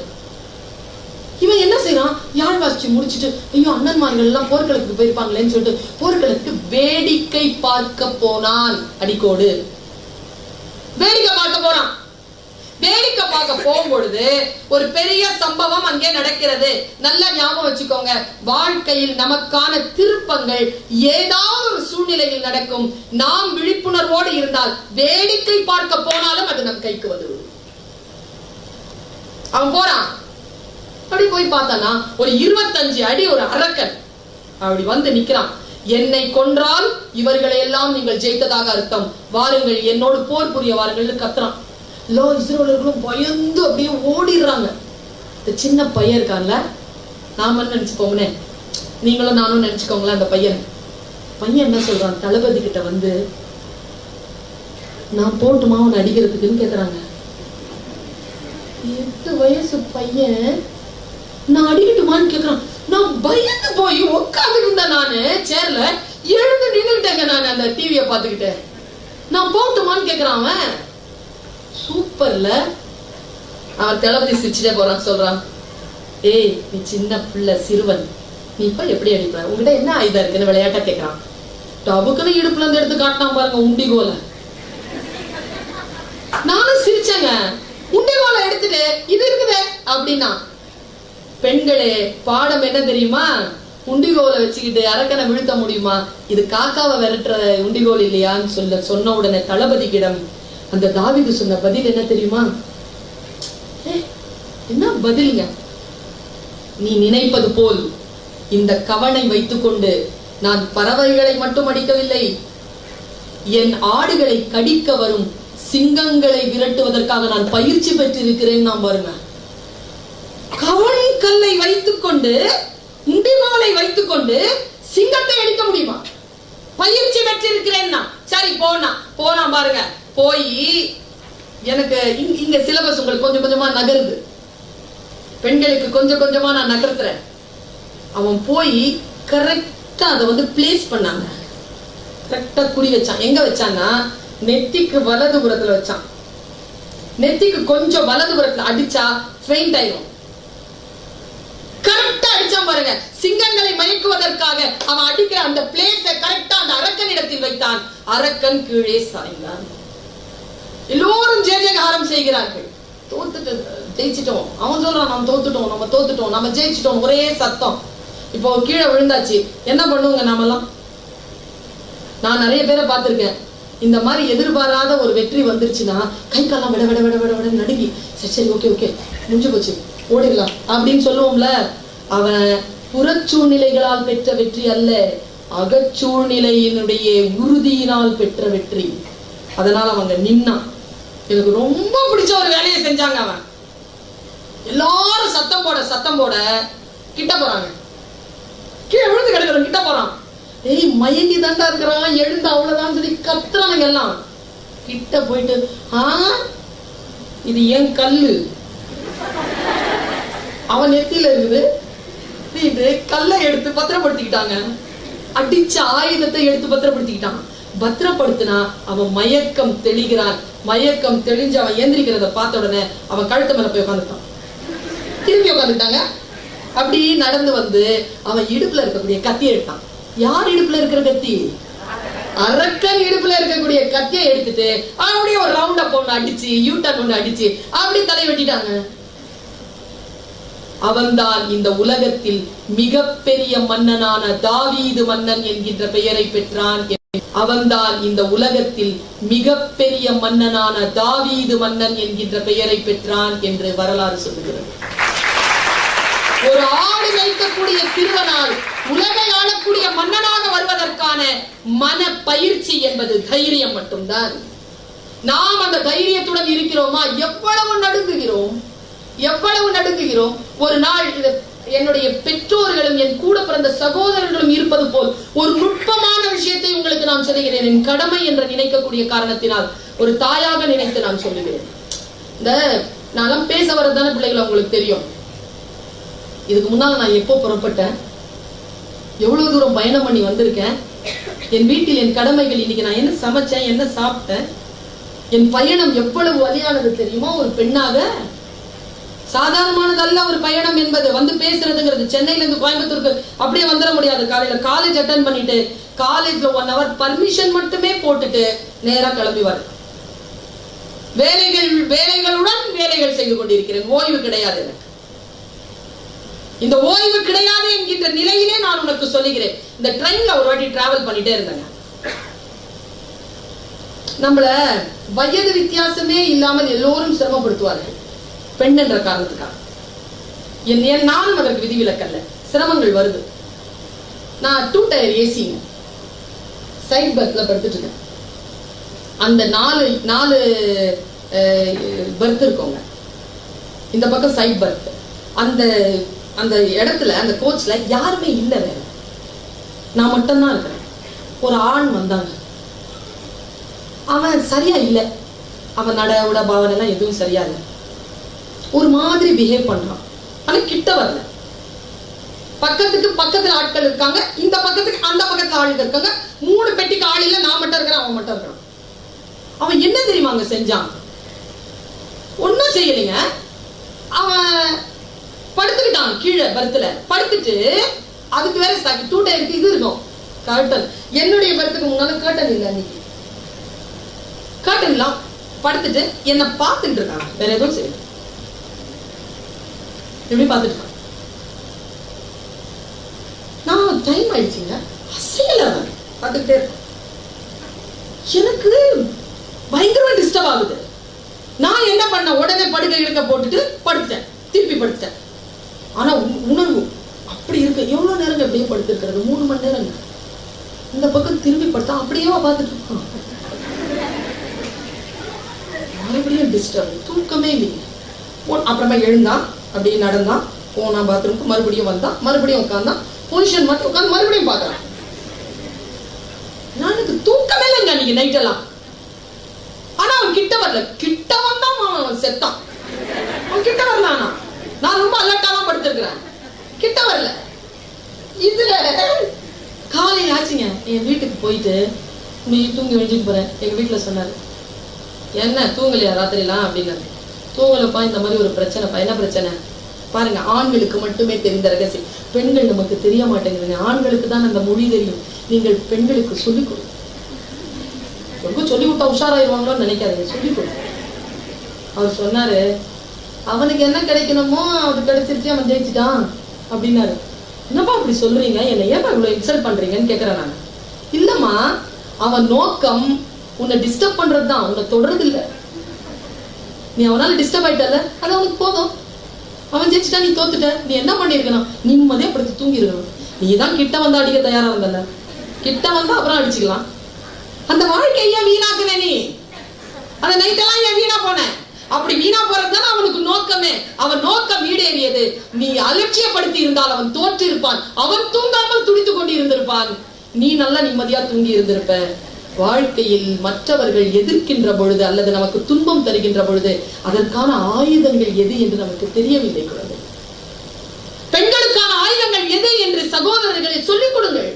இவன் என்ன செய்யறான், யாழ் வாசிச்சு முடிச்சுட்டு, ஐயோ அண்ணன்மார்கள் எல்லாம் போர்க்களத்துக்கு போயிருப்பாங்களேன்னு சொல்லிட்டு போர்க்களத்துக்கு வேடிக்கை பார்க்க போனான். அடிக்கோடு வேடிக்கை பார்க்க போறான். வேடிக்கை பார்க்க போகும்பொழுது ஒரு பெரிய சம்பவம் அங்கே நடக்கிறது. நல்லா ஞாபகம் வச்சுக்கோங்க, வாழ்க்கையில் நமக்கான திருப்பங்கள் ஏதாவது ஒரு சூழ்நிலையில் நடக்கும். நாம் விழிப்புணர்வோடு இருந்தால் வேடிக்கை பார்க்க போனாலும் அது நம் கைக்கு வந்து. அவன் போறான். அப்படி போய் பார்த்தானா ஒரு 25 அடி ஒரு அரக்கன் அப்படி வந்து நிக்கிறான். என்னை கொன்றால் இவர்களை எல்லாம் நீங்கள் ஜெயித்ததாக அர்த்தம், வாருங்கள் என்னோடு போர் புரிய வாருங்கள் கத்துறான். எல்லா இஸ்ரவேலர்களும் பயந்து அப்படியே ஓடிடுறாங்க. இந்த சின்ன பையன் இருக்கான்ல, நாம நினைச்சுப்போம்னே, நீங்களும் நானும் நினைச்சுக்கோங்களேன். அந்த பையன் என்ன சொல்றான், தளபதி கிட்ட வந்து, நான் போட்டுமா அவன் அடிக்கிறதுக்குன்னு கேக்குறாங்க. 8 வயசு பையன், நான் அடிக்கட்டுமான்னு கேக்குறான். நான் பயந்து போய் உட்கார்ந்து இருந்தேன். நானு சேர்ல எழுந்து நின்னுட்டேங்க. நான் அந்த டிவியை பார்த்துக்கிட்டேன். நான் போட்டுமான்னு கேக்குறான். அவன் சூப்பர்ல. அவன் தளபதி சிரிச்சுட்டே போறான். சொல்றான், ஏய் நீ சின்ன பிள்ளை, சிறுவன், நீ இப்ப எப்படி அடிப்ப, உங்ககிட்ட என்ன ஆயுதம் இருக்குன்னு விளையாட்டா கேக்குறான். டபுக்குன்னு இடுப்புல இருந்து எடுத்து காட்டினான் பாருங்க உண்டிகோல. நானும் சிரிச்சேங்க. உண்டிகோல எடுத்துட்டு இது இருக்குதே அப்படின்னா. பெண்களே, பாடம் என்ன தெரியுமா, உண்டிகோலை வச்சுக்கிட்டு அரக்கனை வீழ்த்த முடியுமா, இது காக்காவை விரட்டுற உண்டிகோல் இல்லையான்னு சொன்ன உடனே தளபதிக்கிடம் அந்த தாவீது சொன்ன பதில் என்ன தெரியுமா, என்ன பதிலுங்க, நீ நினைப்பது போல் இந்த கவனை வைத்துக்கொண்டு நான் பறவைகளை மட்டும் அடிக்கவில்லை, என் ஆடுகளை கடிக்க வரும் சிங்கங்களை விரட்டுவதற்காக நான் பயிற்சி பெற்றிருக்கிறேன். நான் பாருங்க, கவன் கல்லை வைத்துக் கொண்டு, உண்டிகோலை வைத்துக் கொண்டு சிங்கத்தை அடிக்க முடியுமா? பயிற்சி பெற்றிருக்கிறேன். சரி போனா பாருங்க. போய் எனக்கு இங்க சிலபஸ் உங்களுக்கு கொஞ்சம் கொஞ்சமா நகருது, பெண்களுக்கு கொஞ்சம் கொஞ்சமா நான் நகர்த்துறேன். அவன் போய் கரெக்டா அதை வந்து பிளேஸ் பண்ணாங்க. கரெக்டா குறி வச்சான். எங்க வச்சான்னா நெத்திக்கு வலது புறத்துல வச்சான். நெத்திக்கு கொஞ்சம் வலதுபுறத்துல அடிச்சா ஃபெயிண்ட் ஆயிடும். கரெக்டா அடிச்சான் பாருங்க. சிங்கங்களை மயக்குவதற்காக அவன் அடிக்கிற அந்த பிளேஸ கரெக்டா அந்த அரக்கன் இடத்தில் வைத்தான். அரக்கன் கீழே சாய்ந்தான். எல்லோரும் ஜெயஜெயகாரம் செய்கிறார்கள். தோத்துட்டு ஜெயிச்சிட்டோம். அவன் சொல்றான் நம்ம தோத்துட்டோம், நம்ம தோத்துட்டோம், நம்ம ஜெயிச்சிட்டோம். ஒரே சத்தம். இப்போ கீழே விழுந்தாச்சு. என்ன பண்ணுவோங்க நாமெல்லாம்? நான் நிறைய பேரை பார்த்திருக்கேன். இந்த மாதிரி எதிர்பாராத ஒரு வெற்றி வந்துருச்சுன்னா கை காலம் விட விட விட விட விட நடுங்கி சரி சரி ஓகே ஓகே முடிஞ்சு போச்சு ஓடிடலாம் அப்படின்னு சொல்லுவோம்ல. அவன் புறச்சூழ்நிலைகளால் பெற்ற வெற்றி அல்ல, அகச்சூழ்நிலையினுடைய உறுதியினால் பெற்ற வெற்றி. அதனால அவங்க நின்னான். எனக்கு ரொம்ப பிடிச்ச ஒரு வேலையை செஞ்சாங்க. அவன் எல்லாரும் சத்தம் போட கிட்ட போறாங்க. கீழே விழுந்து கிடக்குறோம், கிட்ட போறான். ஏய் மயங்கி தாண்டா இருக்கிறான், எழுந்து அவ்வளவுதான் சொல்லி கத்துறானுங்க எல்லாம். கிட்ட போயிட்டு இது ஏன் கல்லு அவன் நெத்தியில இருக்குது. கல்லை எடுத்து பத்திரப்படுத்திக்கிட்டாங்க. அடிச்ச ஆயுதத்தை எடுத்து பத்திரப்படுத்திக்கிட்டான். பத்திரப்படுத்தினா அவன் மயக்கம் தெளிகிறான். மயக்கம் தெளிஞ்சு அவன் ஏந்திரிக்கிறத பார்த்த உடனே அவன் கழுத்து மேல போய் உட்காந்துட்டான். திரும்பி உட்காந்துட்டாங்க. அப்படி நடந்து வந்து அவன் இடுப்புல இருக்கக்கூடிய கத்தியை எடுத்தான். யார் இடுப்புல இருக்கிற கத்தி? அரக்கன் இடுப்புல இருக்கக்கூடிய கத்தியை எடுத்துட்டு அப்படியே ஒரு ரவுண்ட் அப் ஒண்ணு அடிச்சு யூட்டன் ஒண்ணு அடிச்சு அப்படி தலை வெட்டிட்டாங்க. அவன்தான் இந்த உலகத்தில் மிகப்பெரிய மன்னனான தாவீது மன்னன் என்கின்ற பெயரை பெற்றான். அவன்தான் இந்த உலகத்தில் மிகப்பெரிய மன்னனான தாவீது மன்னன் என்கின்ற பெயரை பெற்றான் என்று வரலாறு சொல்லுகிறது. ஒரு ஆடு வைக்கக்கூடிய சிறுவனால் உலகை ஆளக்கூடிய மன்னனாக வருவதற்கான மன பயிற்சி என்பது தைரியம் மட்டும்தான். நாம் அந்த தைரியத்துடன் இருக்கிறோமா? எவ்வளவு நடுங்குகிறோம், எவ்வளவு நடுங்குகிறோம். ஒரு நாள் என்னுடைய பெற்றோர்களும் என் கூட பிறந்த சகோதரர்களும் இருப்பது போல் ஒரு நுட்பமான விஷயத்தை உங்களுக்கு நான் சொல்லுகிறேன். என் கடமை என்று நினைக்கக்கூடிய காரணத்தினால் ஒரு தாயாக நினைத்து நான் சொல்லுகிறேன். இந்த நான் பேச வரதான பிள்ளைகளை உங்களுக்கு தெரியும். இதுக்கு முன்னால நான் எப்போ புறப்பட்டேன், எவ்வளவு தூரம் பயணம் பண்ணி வந்திருக்கேன், என் வீட்டில் என் கடமைகள், இன்னைக்கு நான் என்ன சமைச்சேன், என்ன சாப்பிட்டேன், என் பயணம் எவ்வளவு வலியானது தெரியுமா? ஒரு பெண்ணாக சாதாரணமானதல்ல ஒரு பயணம் என்பது. வந்து பேசுறதுங்கிறது சென்னையில இருந்து கோயம்புத்தூருக்கு அப்படியே வந்துட முடியாது. காலையில காலேஜ் அட்டன் பண்ணிட்டு காலேஜ்ல 1 hour பர்மிஷன் மட்டுமே போட்டுட்டு நேரா கிளம்பி வர வேலைகளுடன் வேலைகள் செய்து கொண்டிருக்கிறேன். ஓய்வு கிடையாது எனக்கு. இந்த ஓய்வு கிடையாது என்கின்ற நிலையிலே நான் உனக்கு சொல்லுகிறேன். இந்த ட்ரெயின்ல ஒரு வாட்டி டிராவல் பண்ணிட்டே இருந்தேங்க. நம்மள வயது வித்தியாசமே இல்லாமல் எல்லோரும் சிரமப்படுத்துவார்கள் பெண் என்ற காரணத்துக்காக. நானும் அதற்கு விதிவிலக்கல்ல. சிரமங்கள் வருது. நான் 2 டயர் ஏசிங்க சைட் பர்த்ல படுத்துட்டு இருக்கேன். அந்த 4 பர்த் இருக்கோங்க. இந்த பக்கம் சைட் பர்த். அந்த இடத்துல அந்த கோச்ல யாருமே இல்லை, வேற நான் மட்டும்தான் இருக்கிறேன். ஒரு ஆண் வந்தாங்க. அவன் சரியா இல்லை. அவன் நட உட பாவனை எல்லாம் எதுவும் சரியா இல்லை. ஒரு மாதிரி பிஹேவ் பண்றான். ஆனா கிட்ட வரல. பக்கத்துல ஆட்கள் இருக்காங்க, இந்த பக்கத்துக்கு அந்த பக்கத்துல ஆட்கள் இருக்காங்க. 3 பெட்டிக்கு ஆள் இல்ல. நான் மட்டும் இருக்கிறேன், அவன் மட்டும் இருக்கிறான். அவன் என்ன தெரியுமாங்க செஞ்சான்? ஒன்னும் செய்யலைங்க. அவன் படுத்துக்கிட்டான் கீழே பர்த்ல. படுத்துட்டு அதுக்கு வேற 2 டயருக்கு இது இருக்கும் கர்டன். என்னுடைய பர்த்துக்கு முன்னால கர்டன் இல்லை. அன்னைக்கு கர்டன் எல்லாம் படுத்துட்டு என்ன பார்த்துட்டு இருக்காங்க. வேற எதுவும் செய்யல. எப்படி பார்த்துட்டு இருக்கான். நான் டைம் ஆயிடுச்சுங்க. அசையல. பார்த்துக்கிட்டே இருக்கான். எனக்கு பயங்கரமா டிஸ்டர்ப் ஆகுது. நான் என்ன பண்ண, உடனே படுக்கை இழுக்க போட்டுட்டு படுத்துட்டேன். திருப்பி படுத்துட்டேன். ஆனா உணர்வு அப்படி இருக்கு. எவ்வளவு நேரம் அப்படியே படுத்திருக்கிறது? 3 மணி நேரம். இந்த பக்கம் திரும்பி படுத்தா அப்படியே பார்த்துட்டு இருக்கான். மறுபடியும் டிஸ்டர்ப். தூக்கமே இல்லைங்க. அப்புறமா எழுந்தான், அப்படியே நடந்தான், போனா பாத்ரூமுக்கு, மறுபடியும் வந்தான், மறுபடியும் உட்கார்ந்தான், பொசிஷன் மட்டும் உட்காந்து மறுபடியும் பாக்குறான். எனக்கு தூக்கமே இல்லைங்க அன்னைக்கு நைட் எல்லாம். ஆனா அவன் கிட்ட வரல. கிட்ட வந்தான் அவன் செத்தான். அவன் கிட்ட வரல. ஆனா நான் ரொம்ப அலர்ட்டாதான் படுத்திருக்கிறேன். கிட்ட வரல. இதுல காலையில் ஆச்சுங்க. என் வீட்டுக்கு போயிட்டு நீ தூங்கி எழுந்திட்டு போறேன். எங்க வீட்டுல சொன்னாரு, என்ன தூங்கலையா ராத்திரிலாம் அப்படின்னு. தூங்கலப்பா, இந்த மாதிரி ஒரு பிரச்சனைப்பா. என்ன பிரச்சனை பாருங்க. ஆண்களுக்கு மட்டுமே தெரிந்த ரகசியம், பெண்கள் நமக்கு தெரிய மாட்டேங்குதுங்க. ஆண்களுக்கு தான் அந்த மொழி தெரியும். நீங்கள் பெண்களுக்கு சொல்லிக் கொடுங்க. சொல்லி விட்டா உஷாராயிருவாங்களோன்னு நினைக்காதீங்க, சொல்லிக் கொடுங்க. அவர் சொன்னாரு, அவனுக்கு என்ன கிடைக்கணுமோ அது கிடைச்சிருச்சு, அவன் ஜெயிச்சுட்டான் அப்படின்னாரு. என்னப்பா அப்படி சொல்றீங்க, என்ன ஏப்பா இவ்வளவு இன்சல்ட் பண்றீங்கன்னு கேக்குறேன் நான். இல்லம்மா, அவன் நோக்கம் உன்னை டிஸ்டர்ப் பண்றதுதான், உன்னை தொடர்றது இல்ல. நீ அவனால டிஸ்டர்ப் ஆயிட்டல, அது அவனுக்கு போதும். அவன் ஜெயிச்சுட்டா, நீ தோத்துட்ட. நீ என்ன பண்ணிருக்கணும், நிம்மதியா படுத்து தூங்கி இருக்கணும். நீ தான் கிட்ட வந்து அடிக்க தயாரா இருந்தல, கிட்ட வந்தா அப்புறம் அடிச்சுக்கலாம். அந்த வாழ்க்கைய வீணாக்குன நீ, அந்த நைட்டெல்லாம் ஏன் வீணா போன? அப்படி வீணா போறதுதானே அவனுக்கு நோக்கமே. அவன் நோக்கம் ஈடேறியது. நீ அலட்சியப்படுத்தி இருந்தால் அவன் தோற்று இருப்பான். அவன் தூங்காமல் துடித்துக் கொண்டு இருந்திருப்பான். நீ நல்லா நிம்மதியா தூங்கி இருந்திருப்ப. வாழ்க்கையில் மற்றவர்கள் எதிர்க்கின்ற பொழுது அல்லது நமக்கு துன்பம் தருகின்ற பொழுது அதற்கான ஆயுதங்கள் எது என்று நமக்கு தெரியவில்லை. குழந்தை, பெண்களுக்கான ஆயுதங்கள் எது என்று சகோதரர்களை சொல்லிக் கொடுங்கள்.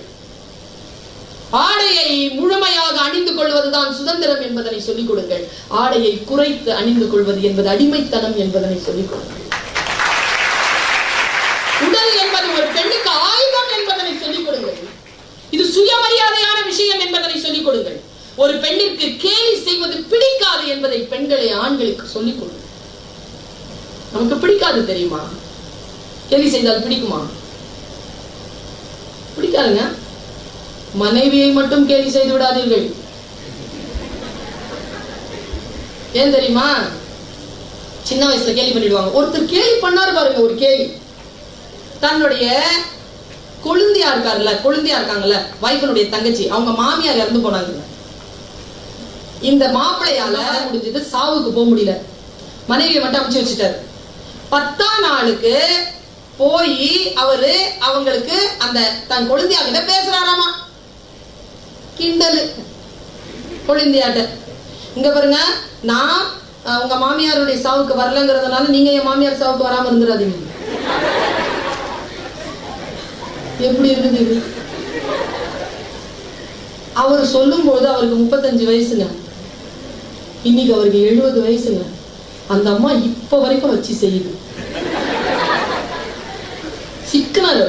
ஆடையை முழுமையாக அணிந்து கொள்வதுதான் சுதந்திரம் என்பதனை சொல்லிக் கொடுங்கள். ஆடையை குறைத்து அணிந்து கொள்வது என்பது அடிமைத்தனம் என்பதனை சொல்லிக் கொடுங்கள். உடல் என்பது ஒரு பெண்ணுக்கு ஆயுதம் என்பதனை சொல்லிக் கொடுங்கள். இது சுயமரியாதையான விஷயம் என்பதனை சொல்லிக் கொடுங்கள். ஒரு பெண்ணிற்கு கேலி செய்வது பிடிக்காது என்பதை பெண்களை ஆண்களுக்கு சொல்லிக் கொடுங்கள். நமக்கு பிடிக்காது தெரியுமா? கேலி செய்தால் பிடிக்குமா? பிடிக்காதுங்க. மனைவியை மட்டும் கேலி செய்து விடாதீர்கள். ஏன் தெரியுமா? சின்ன வயசுல கேலி பண்ணிடுவாங்க. ஒருத்தர் கேலி பண்ணாரு பாருங்க, ஒரு கேலி. தன்னுடைய கொழுந்தியா இருக்காங்கல்ல, வைஃபனுடைய தங்கச்சி, அவங்க மாமியார் இறந்து போனாங்க. இந்த மாப்பிள்ளையால முடிஞ்சது, சாவுக்கு போக முடியல. மனைவியை மட்டும் அமைச்சு வச்சுட்டாரு. 10ஆம் நாளுக்கு போய் அவரு அவங்களுக்கு அந்த தன் கொழுந்தியா கிட்ட பேசுறாராமா. கிண்டலு கொழுந்தியாட்ட. இங்க பாருங்க, நான் உங்க மாமியாருடைய சாவுக்கு வரலங்கிறதுனால நீங்க என் மாமியார் சாவுக்கு வராம இருந்துடாதீங்க. எப்படி இருக்குது இது? அவர் சொல்லும் போது அவருக்கு 35 வயசுங்க. இன்னைக்கு அவருக்கு 70 வயசுங்க. அந்த அம்மா இப்ப வரைக்கும் வச்சு செய்யுது. சிக்கனார்.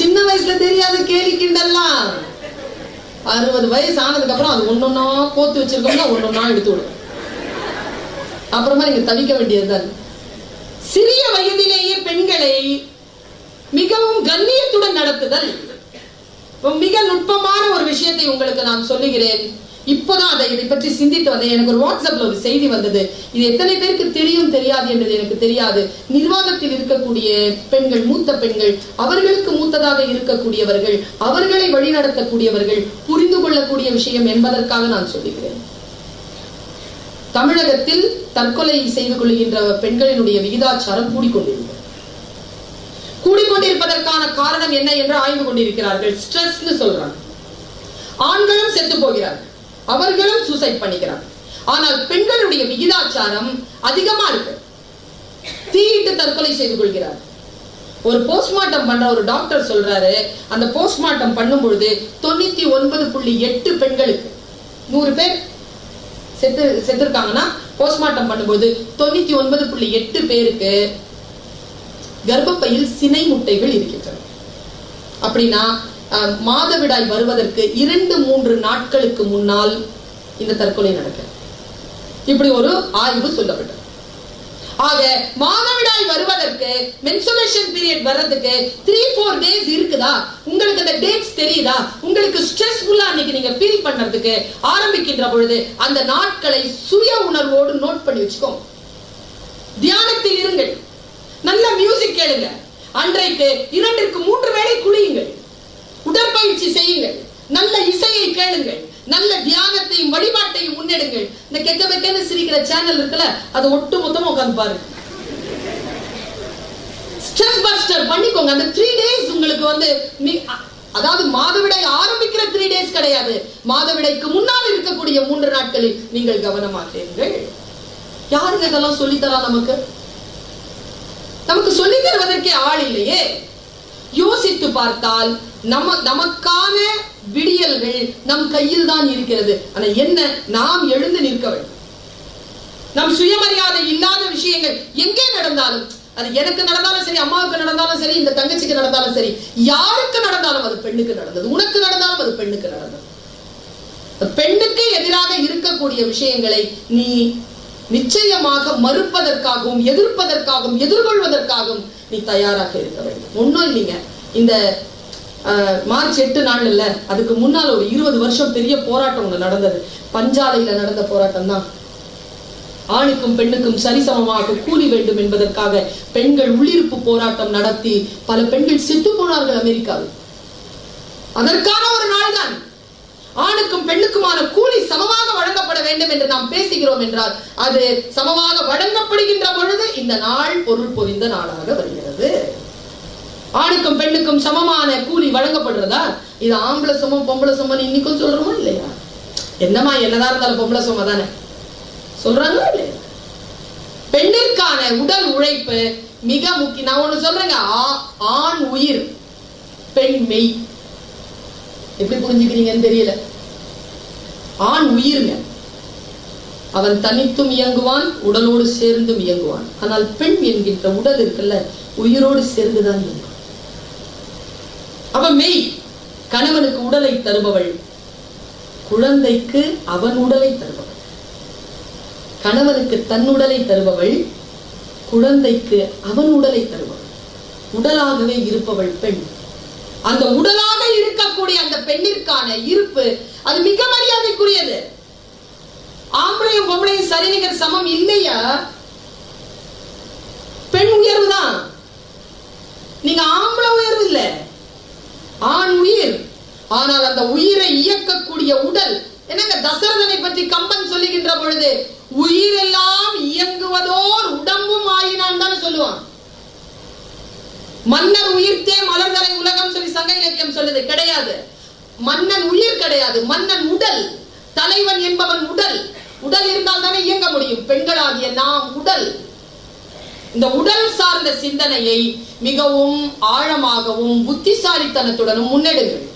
சின்ன வயசுல தெரியாத கேலி கிண்டல்லாம் 60 வயசு ஆனதுக்கு அப்புறம் அது ஒன்னொன்னா கோத்து வச்சிருக்கோம்னா ஒன்னொன்னா எடுத்து விடும். அப்புறமா நீங்க தவிக்க வேண்டியதுதான். சிறிய வயதிலேயே பெண்களை மிகவும் கண்ணியத்துடன் நடத்துதல் மிக நுட்பமான ஒரு விஷயத்தை உங்களுக்கு நான் சொல்லுகிறேன். இப்போதான் இதை பற்றி சிந்தித்து வந்தேன். எனக்கு ஒரு வாட்ஸ்அப்ல ஒரு செய்தி வந்தது. இது எத்தனை பேருக்கு தெரியும் தெரியாது என்றது எனக்கு தெரியாது. நிர்வாகத்தில் இருக்கக்கூடிய பெண்கள், மூத்த பெண்கள், அவர்களுக்கு மூத்ததாக இருக்கக்கூடியவர்கள், அவர்களை வழிநடத்தக்கூடியவர்கள் புரிந்து கொள்ளக்கூடிய விஷயம் என்பதற்காக நான் சொல்லுகிறேன். தமிழகத்தில் தற்கொலை செய்து கொள்கின்ற பெண்களினுடைய விகிதாச்சாரம் கூடிக்கொண்டிருப்பதற்கான காரணம் என்ன என்று ஆய்வு கொண்டிருக்கிறார்கள். ஸ்ட்ரெஸ்னு சொல்றாங்க. ஆண்களும் செத்து போகிறார்கள், அவர்களும் சூசைட் பண்ணிக்கிறார்கள். ஆனால் பெண்களுடைய விகிதாச்சாரம் அதிகமா இருக்கு. தீயிட்டு தற்கொலை செய்து கொள்கிறார். ஒரு போஸ்ட்மார்ட்டம் பண்ற ஒரு டாக்டர் சொல்றாரு, அந்த போஸ்ட்மார்ட்டம் பண்ணும் பொழுது 99.8 பெண்களுக்கு, 100 பேர் செத்துருக்காங்கன்னா போஸ்ட்மார்ட்டம் பண்ணும்போது 99.8 பேருக்கு கர்ப்பப்பையில் சினை முட்டைகள் இருக்கின்றன. அப்படின்னா மாதவிடாய் வருவதற்கு 2-3 நாட்களுக்கு முன்னால் இந்த தற்கொலை நடக்கிறது. இப்படி ஒரு ஆய்வு சொல்லப்பட்டது. ஆக மாதவிடாய் வருவதற்கு, மென்சுரேஷன் பீரியட் வர்றதுக்கு 3-4 days இருக்குதா? உங்களுக்கு அந்த டேட்ஸ் தெரியுதா? உங்களுக்கு ஸ்ட்ரெஸ்ஃபுல்லா அன்னைக்கு நீங்க ஃபீல் பண்றதுக்கு ஆரம்பிக்கின்ற பொழுது அந்த நாட்களை சுய உணர்வோடு நோட் பண்ணி வச்சுக்கோங்க. தியானத்தில் இருங்கள், நல்ல மியூசிக் கேளுங்க, அன்றைக்கு 2-3 வேளை குளியுங்கள், உடற்பயிற்சி செய்யுங்கள், நல்ல இசையை கேளுங்கள், நல்ல தியானத்தையும் வழிபாட்டையும் முன்னெடுங்கள். இந்த கெக்க வெக்கன்னு சிரிக்கிற சேனல் இருக்குல்ல, அது ஒட்டு மொத்தமா உட்கார்ந்து பாருங்க. ஸ்ட்ரெஸ் பஸ்டர் பண்ணிக்கோங்க. அந்த 3 days உங்களுக்கு அதாவது மாதவிடாய் ஆரம்பிக்கிற 3 days கிடையாது, மாதவிடாய்க்கு முன்னால் இருக்கக்கூடிய 3 நாட்களில் நீங்கள் கவனமாக இருங்கள். யாருங்க இதெல்லாம் சொல்லித்தரா? நமக்கு சொல்லி தருவதற்கே ஆள் இல்லையே. யோசித்து பார்த்தால் நமக்கான விடியல்கள் நம் கையில் தான் இருக்கிறது. ஆனா என்ன, நாம் எழுந்து நிற்க வேண்டும். நம் சுயமரியாதை இல்லாத விஷயங்கள் எங்கே நடந்தாலும், அது எனக்கு நடந்தாலும் சரி, அம்மாவுக்கு நடந்தாலும் சரி, இந்த தங்கச்சிக்கு நடந்தாலும் சரி, யாருக்கு நடந்தாலும் அது பெண்ணுக்கு நடந்தது, உனக்கு நடந்தாலும் அது பெண்ணுக்கு நடந்தது. பெண்ணுக்கு எதிராக இருக்கக்கூடிய விஷயங்களை நீ நிச்சயமாக மறுப்பதற்காகவும் எதிர்ப்பதற்காகவும் எதிர்கொள்வதற்காகவும் நீ தயாராக இருக்க வேண்டும். ஒன்னும் இல்லைங்க, இந்த மார்ச் 8 நாள் இல்ல, அதுக்கு முன்னால் ஒரு 20 வருஷம் பெரிய போராட்டம் ஒண்ணு நடந்தது. பஞ்சாலையில நடந்த போராட்டம் தான். ஆணுக்கும் பெண்ணுக்கும் சரிசமமாக கூலி வேண்டும் என்பதற்காக பெண்கள் உள்ளிருப்பு போராட்டம் நடத்தி பல பெண்கள் செத்து போனார்கள் அமெரிக்காவில். அதற்கான ஒரு நாள் தான். ஆணுக்கும் பெண்ணுக்குமான கூலி சமமாக வழங்கப்பட வேண்டும் என்று நாம் பேசுகிறோம் என்றால், அது சமமாக வழங்கப்படுகின்ற பொழுது இந்த நாள் பொருள் பொதிந்த நாளாக வருகிறது. ஆணுக்கும் பெண்ணுக்கும் சமமான கூலி வழங்கப்படுறதா? இது ஆம்பளை சமம் பொம்பளை சமம் இன்னைக்கும் சொல்றோமா இல்லையா? என்னமா என்னதான் இருந்தாலும் பொம்பளை சமம் தானே சொல்றாங்களா இல்லையா? பெண்ணிற்கான உடல் உழைப்பு மிக முக்கியம். நான் ஒண்ணு சொல்றேங்க, ஆண் உயிர் பெண் மெய். எப்படி புரிஞ்சுக்கிறீங்கன்னு தெரியல. ஆண் உயிருங்க, அவன் தனித்தும் இயங்குவான், உடலோடு சேர்ந்தும் இயங்குவான். ஆனால் பெண் என்கின்ற உடல் இருக்குல்ல, உயிரோடு சேர்ந்துதான் இயங்கும். அவன் மெய். கணவனுக்கு உடலை தருபவள், குழந்தைக்கு அவன் உடலை தருபவள். கணவனுக்கு தன் உடலை தருபவள், குழந்தைக்கு அவன் உடலை தருபவள். உடலாகவே இருப்பவள் பெண். அந்த உடலாக இருக்கக்கூடிய அந்த பெண்ணிற்கான இருப்பு அது மிக மரியாதைக்குரியது. ஆம்பளையும் பொம்பளையும் சரிநிகர் சமம் இல்லையா? பெண் உயர்வு தான். நீங்க ஆம்பளை உயர்வு இல்ல, ஆண் உயிர். ஆனால் அந்த உயிரை இயக்கக்கூடிய உடல் என்னங்க? தசரதனை பற்றி கம்பன் சொல்லுகின்ற பொழுது உயிரெல்லாம் இயங்குவதோர் உடம்பும் ஆயினான் தானே சொல்லுவான். மன்னர் உயிர்த்தே மலர்தலை உலகம் சொல்லி சங்க இலக்கியம் சொல்லுது. கிடையாது, மன்னன் உயிர் கிடையாது, மன்னன் உடல். தலைவன் என்பவன் உடல். உடல் இருந்தால் தானே இயங்க முடியும். பெண்களாகிய நாம் உடல். இந்த உடல் சார்ந்த சிந்தனையை மிகவும் ஆழமாகவும் புத்திசாலித்தனத்துடனும் முன்னெடுங்கள்.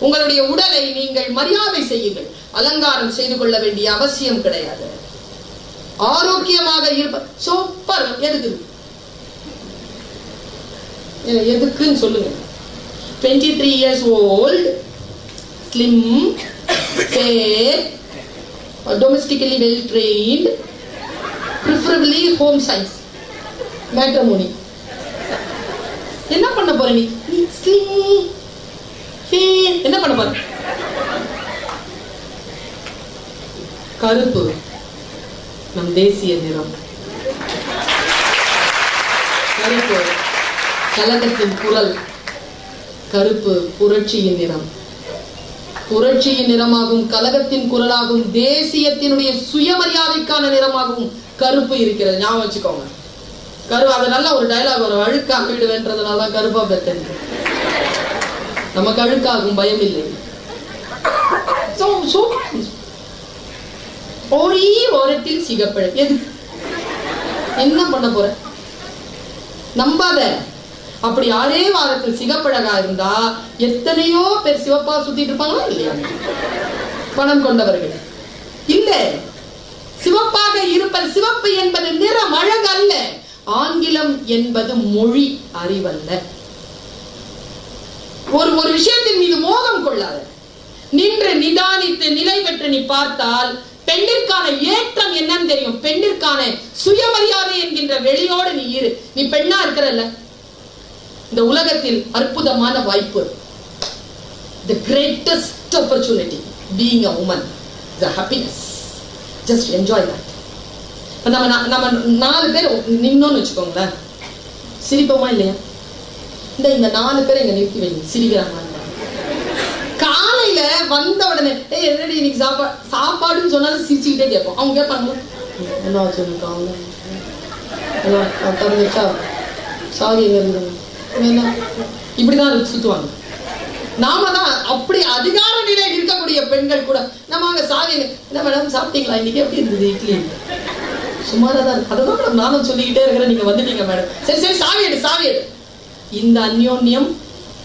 உங்களுடைய உடலை நீங்கள் மரியாதை செய்யுங்கள். அலங்காரம் செய்து கொள்ள வேண்டிய அவசியம் கிடையாது. ஆரோக்கியமாக இருப்ப சூப்பர். எதுக்குன்னு சொல்லுங்க. 23 years old, slim, fair, domestically well trained, preferably home size, matrimony. என்ன பண்ண போற நீ? slim, fair, என்ன பண்ண போற? கருப்பு நம் தேசிய நிறம். கருப்பு கலகத்தின் குரல். கருப்பு புரட்சியின் நிறம். புரட்சியின் நிறமாகவும் கலகத்தின் குரலாகவும் தேசியத்தினுடைய சுயமரியாதைக்கான நிறமாகவும் கருப்பு இருக்கிறது. ஞாபகம் வச்சுக்கோங்க. கருப்பு அது நல்ல ஒரு டயலாக் வரும், அழுக்காக விடுவேன்றதுனால கருப்பா பெற்றது. நமக்கு அழுக்காகும் பயம் இல்லை. ஓரத்தில் சிகப்பழ. எது என்ன பண்ண போற? நம்பாத. அப்படி அதே வாரத்தில் சிகப்பழகா இருந்தா எத்தனையோ பேர் சிவப்பா சுத்திட்டு இருப்பாங்களா இல்லையா? பணம் கொண்டவர்கள் இல்ல. சிவப்பாக இருப்பது, சிவப்பு என்பது நிறம், அழகு அல்ல. ஆங்கிலம் என்பது மொழி, அறிவல்ல. ஒரு விஷயத்தின் மீது மோகம் கொள்ளாத. நின்று நிதானித்து நிலை பெற்று நீ பார்த்தால் பெண்ணிற்கான ஏற்றம் என்னன்னு தெரியும். பெண்ணிற்கான சுயமரியாதை என்கின்ற வெளியோடு நீ இரு. நீ பெண்ணா இருக்கிறல்ல, இந்த உலகத்தில் அற்புதமான வாய்ப்பு. The greatest opportunity being a woman, the happiness. Just enjoy that. நம்ம 4 பேர் நின்னோன்னு வச்சுக்கோங்களேன், சிரிப்போமா இல்லையா? இந்த 4 பேர் இங்க நிறுத்தி வைங்க, சிரிக்கிறாங்க. காலையில வந்த உடனே என்னடி இன்னைக்கு சாப்பாடுன்னு சொன்னாலும் சிரிச்சுக்கிட்டே கேட்போம். அவங்க கேட்பாங்க, என்ன வச்சுருக்காங்க, சாரி என்ன, இப்படிதான் சுத்துவாங்க. நாம தான் அப்படி அதிகார நிலையில் இருக்கக்கூடிய பெண்கள் கூட நம்ம அங்க சாவி, என்ன மேடம் சாப்பிட்டீங்களா, இன்னைக்கு எப்படி இருந்தது இட்லி, சுமாரா தான் இருக்கு, அதுதான் மேடம் நானும் சொல்லிக்கிட்டே இருக்கிறேன், நீங்க வந்துட்டீங்க மேடம், சரி சரி சாவி எடு சாவி எடு. இந்த அந்யோன்யம்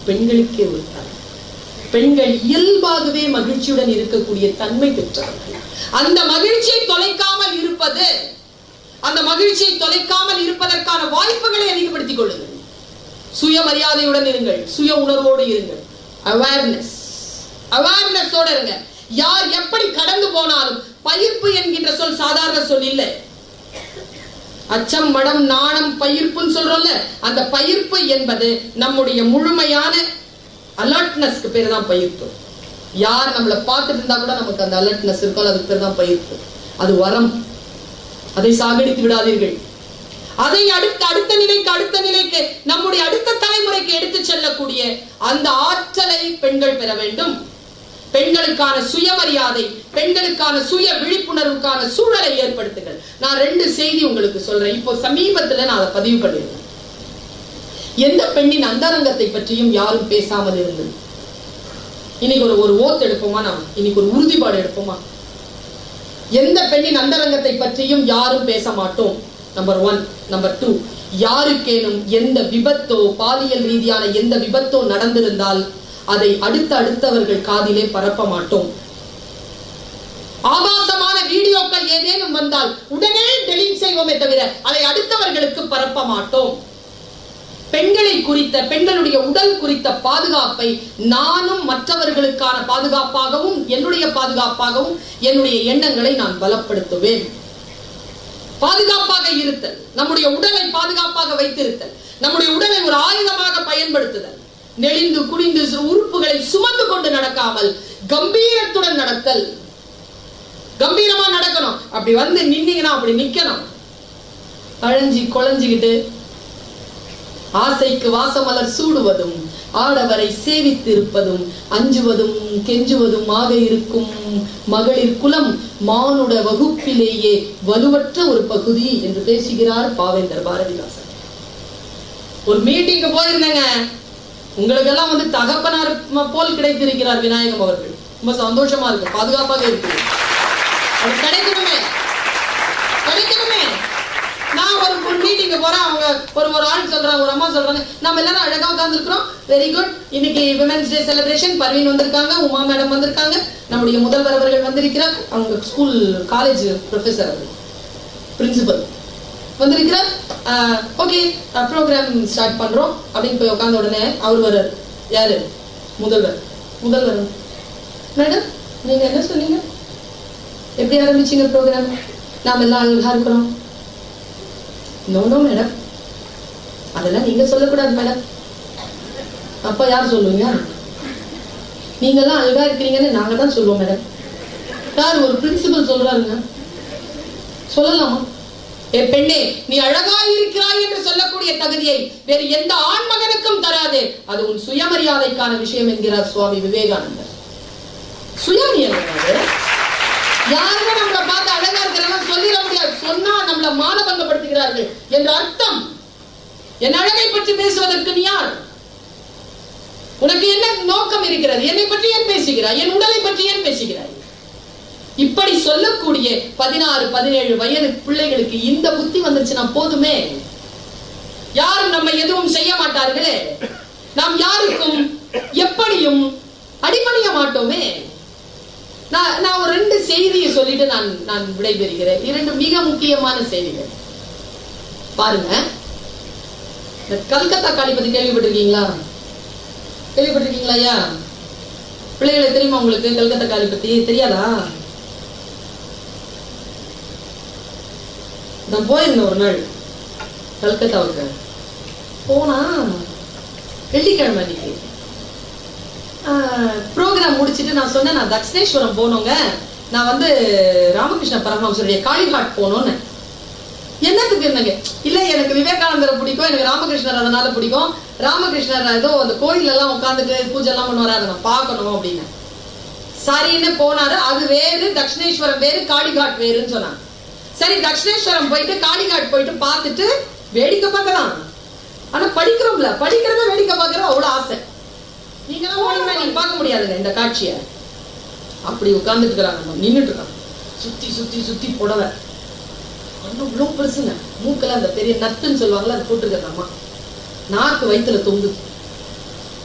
பெண்களுக்கே உண்டாது. பெண்கள் இயல்பாகவே மகிழ்ச்சியுடன் இருக்கக்கூடிய தன்மை பெற்றவர்கள். அந்த மகிழ்ச்சியை தொலைக்காமல் இருப்பது அந்த மகிழ்ச்சியை தொலைக்காமல் இருப்பதற்கான வாய்ப்புகளை அதிகப்படுத்திக் கொள்ளுங்கள். சுயமரியாதையுடன் இருங்கள், சுய உணர்வோடு இருங்கள். அவேர்னஸோட இருங்க. யார் எப்படி கடந்து போனாலும், பயிர்ப்பு என்கின்ற சொல் சாதாரண சொல் இல்லை. அச்சம், மடம், நாணம், பயிர்ப்புன்னு சொல்றோம்ல, அந்த பயிர்ப்பு என்பது நம்முடைய முழுமையான அலர்ட்னஸ்க்கு பேர் தான் பயிர்ப்பு. யார் நம்மளை பார்த்துட்டு இருந்தா கூட நமக்கு அந்த அலர்ட்னஸ் இருக்கும், அதுக்கு பேர் தான் பயிர்ப்பு. அது வரம். அதை சாகடித்து விடாதீர்கள். அதை அடுத்த நிலைக்கு நம்முடைய அடுத்த தலைமுறைக்கு எடுத்து செல்லக்கூடிய அந்த ஆற்றலை பெண்கள் பெற வேண்டும். பெண்களுக்கான சுயமரியாதை, பெண்களுக்கான சுய விழிப்புணர்வுக்கான சூழலை ஏற்படுத்துங்கள். நான் 2 செய்தி உங்களுக்கு சொல்றேன். இப்போ சமீபத்துல நான் அதை பதிவு பண்ணிருக்கேன். எந்த பெண்ணின் அந்தரங்கத்தை பற்றியும் யாரும் பேசாமல் இருந்தது. இன்னைக்கு ஒரு ஓத்து எடுப்போமா? நாம் இன்னைக்கு ஒரு உறுதிப்பாடு எடுப்போமா? எந்த பெண்ணின் அந்தரங்கத்தை பற்றியும் யாரும் பேச மாட்டோம். நம்பர் 1. நம்பர் 2, யாருக்கேனும் எந்த விபத்தோ, பாலியல் ரீதியான எந்த விபத்தோ நடந்திருந்தால் அதை அடுத்தவர்கள் காதிலே பரப்ப மாட்டோம். ஆபாசமான வீடியோக்கள் ஏதேனும் வந்தால் உடனே டெலீட் செய்வோமே தவிர அதை அடுத்தவர்களுக்கு பரப்ப மாட்டோம். பெண்களை குறித்த, பெண்களுடைய உடல் குறித்த பாதுகாப்பை நானும் மற்றவர்களுக்கான பாதுகாப்பாகவும், என்னுடைய பாதுகாப்பாகவும் என்னுடைய எண்ணங்களை நான் பலப்படுத்துவேன். பாதுகாப்பாக இருத்தல், நம்முடைய உடலை பாதுகாப்பாக வைத்திருத்தல், நம்முடைய உடலை ஒரு ஆயுதமாக பயன்படுத்துதல், நெளிந்து குனிந்து உறுப்புகளை சுமந்து கொண்டு நடக்காமல் கம்பீரத்துடன் நடத்தல். கம்பீரமா நடக்கணும். அப்படி வந்து நின்னீங்கன்னா அப்படி நிக்கணும். குழஞ்சிக்கிட்டு ஆசைக்கு வாசமலர் சூடுவதும், ஆடவரை சேவித்து இருப்பதும், அஞ்சுவதும் கெஞ்சுவதும் ஆக இருக்கும் மகளிர் குலம் மானுட வகுப்பிலேயே வலுவற்ற ஒரு பகுதி என்று பேசுகிறார் பாவேந்தர் பாரதிதாசன். ஒரு மீட்டிங்கு போயிருந்தேங்க. உங்களுக்கெல்லாம் வந்து தகப்பனார் போல் கிடைத்திருக்கிறார் விநாயகம் அவர்கள். ரொம்ப சந்தோஷமா இருக்கு, பாதுகாப்பாக இருக்கு. அது கிடைக்கணுமே. நான் ஒரு மீட்டிங்கு போறேன். அவங்க ஒரு ஆள் சொல்றாங்க, ஒரு அம்மா சொல்றாங்க, நம்ம எல்லாரும் அழகா உட்கார்ந்து இருக்கிறோம், வெரி குட். இன்னைக்கு விமென்ஸ் டே செலிப்ரேஷன். பர்வீன் வந்திருக்காங்க, உமா மேடம் வந்திருக்காங்க, நம்முடைய முதல்வர் அவர்கள் வந்திருக்கிறார், அவங்க ஸ்கூல் காலேஜ் ப்ரொஃபசர் பிரின்சிபல் வந்திருக்கிறார். ஓகே, ப்ரோக்ராம் ஸ்டார்ட் பண்றோம் அப்படின்னு போய் உட்கார்ந்த உடனே அவர் வர்றார். யாரு? முதல்வர். மேடம், நீங்க என்ன சொன்னீங்க? எப்படி ஆரம்பிச்சீங்க ப்ரோக்ராம்? நாம எல்லாம் அழகா இருக்கிறோம். நோ மேடம், அதெல்லாம் நீங்க சொல்லக்கூடாது மேடம். அப்ப யார் சொல்லுவீங்க? நீங்க எல்லாம் அழகா இருக்கிறீங்கன்னு நாங்க தான் சொல்லுவோம் மேடம். யார்? ஒரு பிரின்சிபல் சொல்றாருங்க. சொல்லலாமா? பெண்ணே, நீ அழகா இருக்கிறாய் என்று சொல்லக்கூடிய தகுதியை வேறு எந்த ஆண்மகனுக்கும் தராதே. அது உன் சுயமரியாதைக்கான விஷயம் என்கிறார் சுவாமி விவேகானந்தர். சுயமரியாதை யாருமே நம்மளை பார்த்து அழகா இருக்கிறாங்க சொல்லிட முடியாது. சொன்னா நம்மளை மானபங்கப்படுத்துகிறார்கள் என்ற அர்த்தம். என் அழகை பற்றி பேசுவதற்கு நீ யார்? உனக்கு என்ன நோக்கம் இருக்கிறது? என்னை பற்றி ஏன் பேசுகிறாய்? என் உடலை பற்றி ஏன் பேசுகிறாய்? இப்படி சொல்லக்கூடிய 16-17 வயது பிள்ளைகளுக்கு இந்த புத்தி வந்துருச்சுன்னா போதுமே. யாரும் நம்ம எதுவும் செய்ய மாட்டார்களே. நாம் யாருக்கும் எப்படியும் அடிபணிய மாட்டோமே. நான் ஒரு 2 செய்தியை சொல்லிட்டு நான் விடைபெறுகிறேன். 2 மிக முக்கியமான செய்திகள். பாருங்க, கல்கத்தா காளி பத்தி கேள்விப்பட்டிருக்கீங்களா? ஐயா பிள்ளைகளை தெரியுமா உங்களுக்கு? கல்கத்தா காளி பத்தி தெரியாதா? நான் போயிருந்தேன் ஒரு நாள் கல்கத்தாவுக்கு. போனா வெள்ளிக்கிழமை அன்னைக்கு ப்ரோக்ராம் முடிச்சுட்டு நான் சொன்னேன், நான் தக்ஷிணேஸ்வரம் போனோங்க, நான் வந்து ராமகிருஷ்ண பரமஹம்சருடைய காளிகாட் போனோன்னு. என்னத்துக்கு இருந்தாங்க? இல்ல, எனக்கு விவேகானந்தரை பிடிக்கும், எனக்கு ராமகிருஷ்ணர் அதனால பிடிக்கும். ராமகிருஷ்ணர் ஏதோ அந்த கோயில் எல்லாம் உட்காந்துட்டு பூஜை எல்லாம் பண்ணுவாரு, அதை நான் பார்க்கணும் அப்படின்னு. சரின்னு போனாரு. அது வேறு, தக்ஷிணேஸ்வரம் வேறு, காளிகாட் வேறுன்னு சொன்னாங்க. சரி, தக்ஷிணேஸ்வரம் போயிட்டு காளிகாட் போயிட்டு பார்த்துட்டு வேடிக்கை பார்க்கலாம். ஆனா படிக்கிறோம்ல, படிக்கிறத வேடிக்கை பார்க்கறது அவ்வளவு ஆசை. நீங்க நீங்க பார்க்க முடியாதுங்க இந்த காட்சியை. அப்படி உட்கார்ந்துட்டு இருக்கிறாங்க, நின்றுட்டு இருக்காங்க, சுத்தி சுத்தி சுத்தி புடவை இவ்வளவு பெருசுங்க. மூக்கெல்லாம் அந்த பெரிய நத்துன்னு சொல்லுவாங்கல்ல, அதை போட்டுருக்காமா, நாக்கு வயிற்றுல தொங்கு,